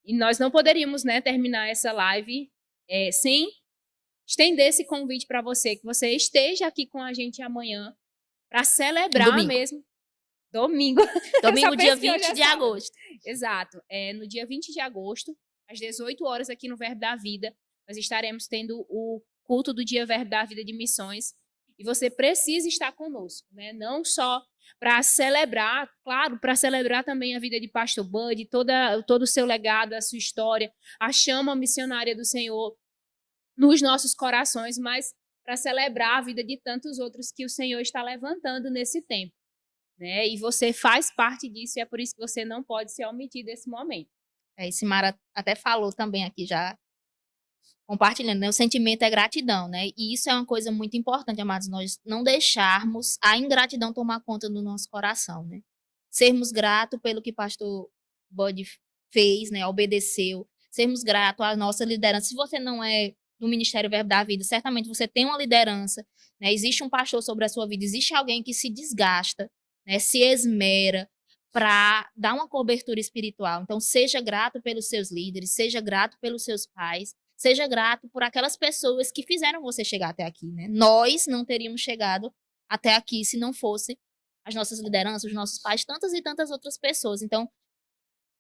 e nós não poderíamos, né, terminar essa live sem estender esse convite para você, que você esteja aqui com a gente amanhã para celebrar Domingo. mesmo. Domingo. Eu só Domingo, dia penso que hoje 20 é de sábado. agosto. Exato. No dia 20 de agosto, às 18 horas, aqui no Verbo da Vida, nós estaremos tendo o culto do Dia Verbo da Vida de Missões. E você precisa estar conosco, né? Não só para celebrar, claro, para celebrar também a vida de Pastor Bud, todo o seu legado, a sua história, a chama missionária do Senhor nos nossos corações, mas para celebrar a vida de tantos outros que o Senhor está levantando nesse tempo, né? E você faz parte disso, e é por isso que você não pode se omitir desse momento. E Simara até falou também aqui já, compartilhando, né? O sentimento é gratidão, né? E isso é uma coisa muito importante, amados, nós não deixarmos a ingratidão tomar conta do nosso coração, né? Sermos gratos pelo que pastor Bud fez, né? Obedeceu. Sermos gratos à nossa liderança. Se você não é do Ministério Verbo da Vida, certamente você tem uma liderança, né? Existe um pastor sobre a sua vida, existe alguém que se desgasta, né? Se esmera para dar uma cobertura espiritual. Então, seja grato pelos seus líderes, seja grato pelos seus pais, seja grato por aquelas pessoas que fizeram você chegar até aqui, né? Nós não teríamos chegado até aqui se não fosse as nossas lideranças, os nossos pais, tantas e tantas outras pessoas. Então,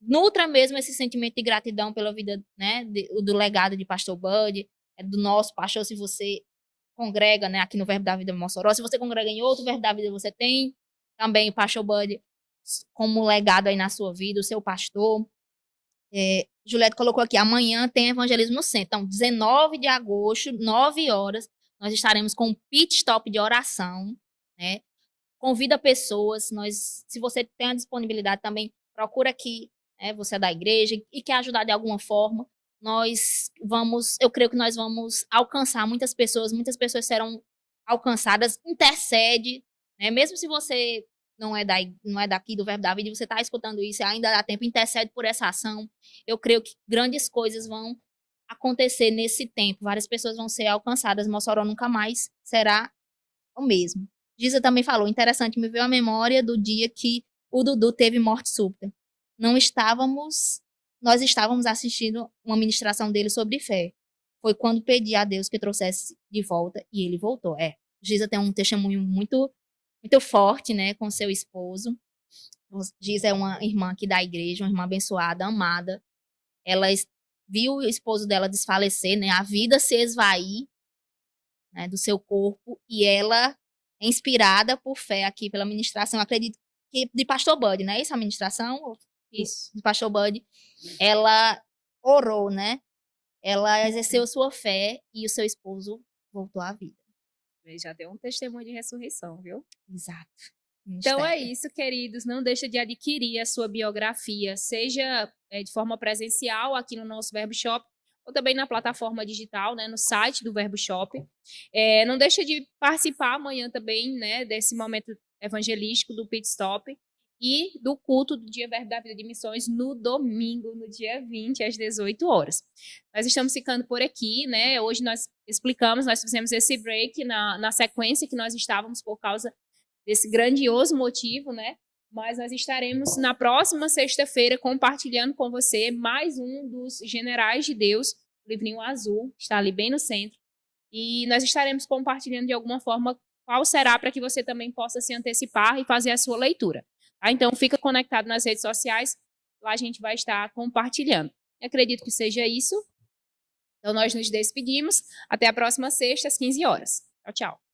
nutra mesmo esse sentimento de gratidão pela vida, né, do legado de Pastor Bud, do nosso pastor, se você congrega, né, aqui no Verbo da Vida Mossoró, se você congrega em outro Verbo da Vida, você tem também o Pastor Bud como legado aí na sua vida, o seu pastor. Juliette colocou aqui, amanhã tem evangelismo no centro. Então, 19 de agosto, 9 horas, nós estaremos com um pit stop de oração, né? Convida pessoas, se você tem a disponibilidade também, procura aqui, né? Você é da igreja e quer ajudar de alguma forma, eu creio que nós vamos alcançar muitas pessoas serão alcançadas, intercede, né? Mesmo se você não é daqui do Verbo da Vida e você está escutando isso, ainda dá tempo, intercede por essa ação. Eu creio que grandes coisas vão acontecer nesse tempo, várias pessoas vão ser alcançadas, Mossoró nunca mais será o mesmo. Giza também falou, interessante, me veio a memória do dia que o Dudu teve morte súbita. Nós estávamos assistindo uma ministração dele sobre fé. Foi quando pedi a Deus que trouxesse de volta e ele voltou. Giza tem um testemunho muito, muito forte, né, com seu esposo. Giza é uma irmã aqui da igreja, uma irmã abençoada, amada. Ela viu o esposo dela desfalecer, né, a vida se esvair, né, do seu corpo, e ela é inspirada por fé aqui pela ministração, acredito que de Pastor Bud, né? Essa ministração Isso. de Pastor Bud, ela orou, né? Ela exerceu sua fé e o seu esposo voltou à vida. Já deu um testemunho de ressurreição, viu? Exato. Então é Mistério. isso, queridos. Não deixa de adquirir a sua biografia, seja de forma presencial aqui no nosso Verbo Shop, ou também na plataforma digital, né, no site do Verbo Shop. Não deixa de participar amanhã também, né, desse momento evangelístico do Pit Stop e do culto do Dia Verbo da Vida de Missões no domingo, no dia 20, às 18 horas. Nós estamos ficando por aqui, né? Hoje nós explicamos, nós fizemos esse break na sequência que nós estávamos por causa desse grandioso motivo, né? Mas nós estaremos na próxima sexta-feira compartilhando com você mais um dos Generais de Deus, o livrinho azul, está ali bem no centro. E nós estaremos compartilhando de alguma forma qual será para que você também possa se antecipar e fazer a sua leitura. Tá? Então, fica conectado nas redes sociais, lá a gente vai estar compartilhando. Eu acredito que seja isso. Então, nós nos despedimos. Até a próxima sexta, às 15 horas. Tchau, tchau.